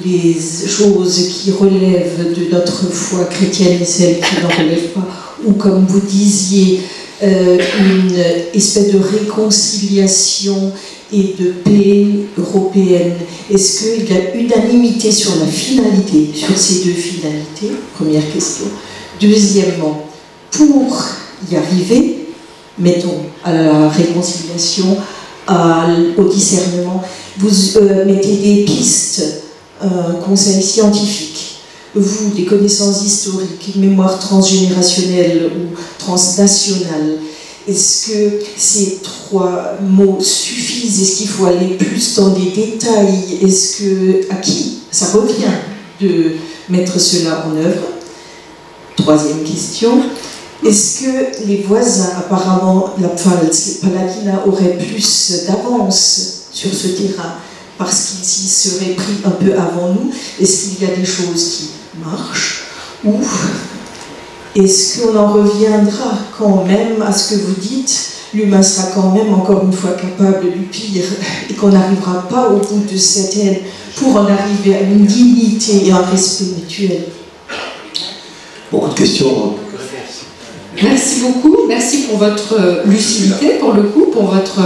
les choses qui relèvent de notre foi chrétienne et celles qui n'en relèvent pas, ou comme vous disiez, une espèce de réconciliation et de paix européenne. Est-ce qu'il y a unanimité sur la finalité, sur ces 2 finalités? Première question. Deuxièmement, pour y arriver, mettons à la réconciliation, au discernement, vous mettez des pistes, un conseil scientifique, vous, des connaissances historiques, mémoire transgénérationnelle ou transnationale. Est-ce que ces 3 mots suffisent? Est-ce qu'il faut aller plus dans des détails? Est-ce que, à qui ça revient de mettre cela en œuvre? Troisième question. Est-ce que les voisins, apparemment, la Pfalz, Palatinat, auraient plus d'avance sur ce terrain parce qu'ils s'y seraient pris un peu avant nous? Est-ce qu'il y a des choses qui marchent? Ou est-ce qu'on en reviendra quand même à ce que vous dites? L'humain sera quand même, encore une fois, capable du pire et qu'on n'arrivera pas au bout de cette haine pour en arriver à une dignité et un respect mutuel. Beaucoup de questions. Merci beaucoup, merci pour votre lucidité, pour le coup, pour votre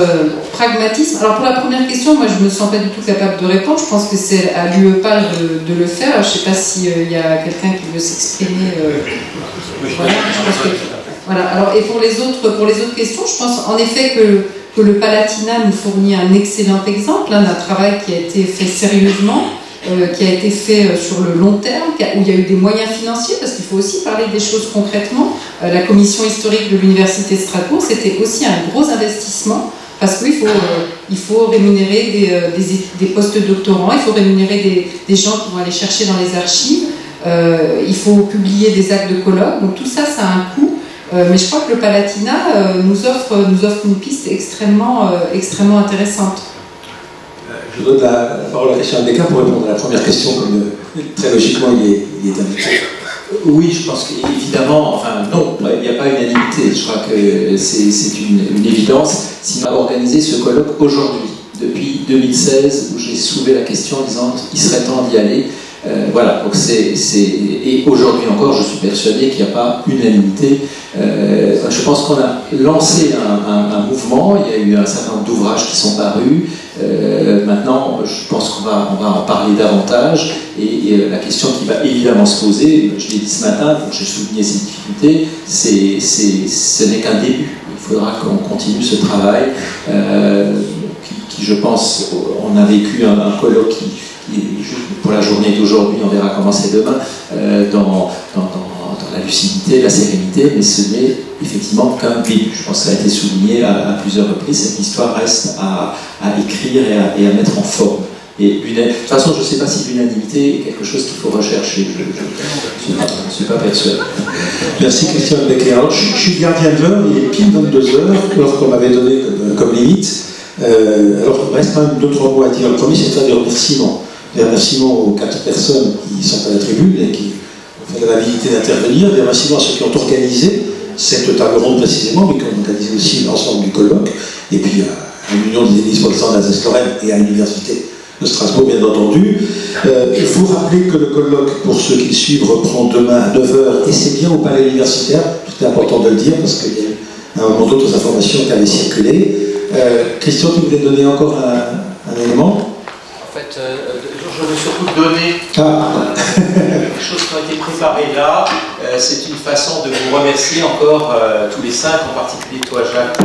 pragmatisme. Alors pour la première question, moi je ne me sens pas du tout capable de répondre, je pense que c'est à l'UEPAL de le faire. Alors, je ne sais pas s'il y a quelqu'un qui veut s'exprimer. Voilà, je pense que, voilà. Alors, et pour les autres questions, je pense en effet que le Palatinat nous fournit un excellent exemple d'un travail qui a été fait sérieusement, qui a été fait sur le long terme, où il y a eu des moyens financiers, parce qu'il faut aussi parler des choses concrètement. La commission historique de l'Université de Strasbourg, c'était aussi un gros investissement, parce qu'il faut rémunérer des postes doctorants, il faut rémunérer des gens qui vont aller chercher dans les archives, il faut publier des actes de colloque, donc tout ça, ça a un coût. Mais je crois que le Palatinat nous offre une piste extrêmement intéressante. Je donne la parole à Christian Becquin pour répondre à la première question, comme très logiquement il est invité. Oui, je pense qu'évidemment, enfin non, il n'y a pas unanimité. Je crois que c'est une évidence. Si on a organisé ce colloque aujourd'hui, depuis 2016, où j'ai soulevé la question en disant il serait temps d'y aller. Voilà, donc et aujourd'hui encore, je suis persuadé qu'il n'y a pas unanimité. Je pense qu'on a lancé un mouvement, il y a eu un certain nombre d'ouvrages qui sont parus. Maintenant, je pense qu'on va en parler davantage. Et la question qui va évidemment se poser, je l'ai dit ce matin, donc j'ai souligné ces difficultés, ce n'est qu'un début. Il faudra qu'on continue ce travail qui, je pense, on a vécu un colloque qui pour la journée d'aujourd'hui, on verra comment c'est demain, dans la lucidité, la sérénité, mais ce n'est effectivement qu'un début. Je pense que ça a été souligné à plusieurs reprises. Cette histoire reste à écrire et à mettre en forme. Et de toute façon, je ne sais pas si l'unanimité est quelque chose qu'il faut rechercher. Je ne suis pas persuadé. Merci Christian Becquin. Alors, je suis gardien de l'heure, il est pile 22h, l'heure qu'on m'avait donnée comme limite. Alors, il me reste quand même 2-3 mots à dire. Le premier, c'est de faire des remerciements. Des remerciements aux 4 personnes qui sont à la tribune et qui ont fait l'amabilité d'intervenir. Des remerciements à ceux qui ont organisé cette table ronde précisément, mais qui ont organisé aussi l'ensemble du colloque. Et puis à l'Union des Églises protestantes d'Alsace-Lorraine et à l'Université de Strasbourg, bien entendu. Il faut rappeler que le colloque, pour ceux qui le suivent, reprend demain à 9h, et c'est bien au palais universitaire. C'est important de le dire, parce qu'il y a un moment d'autres informations qui avaient circulé. Christian, tu voulais donner encore un élément? En fait, je veux surtout donner les choses qui ont été préparées là. C'est une façon de vous remercier encore tous les 5, en particulier toi Jacques,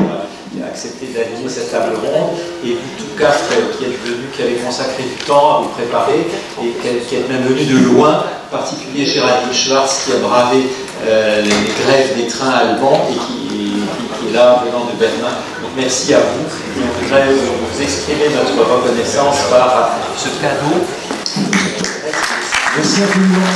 qui a accepté d'animer cette table ronde, et vous tous 4 qui êtes venus, qui avez consacré du temps à vous préparer, et qui êtes même venus de loin, en particulier Géraldine Schwartz qui a bravé les grèves des trains allemands et qui est là venant de Berlin. Donc merci à vous. Et on voudrait vous exprimer notre reconnaissance par ce cadeau. Merci infiniment.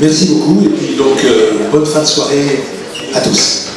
Merci beaucoup et puis donc bonne fin de soirée à tous.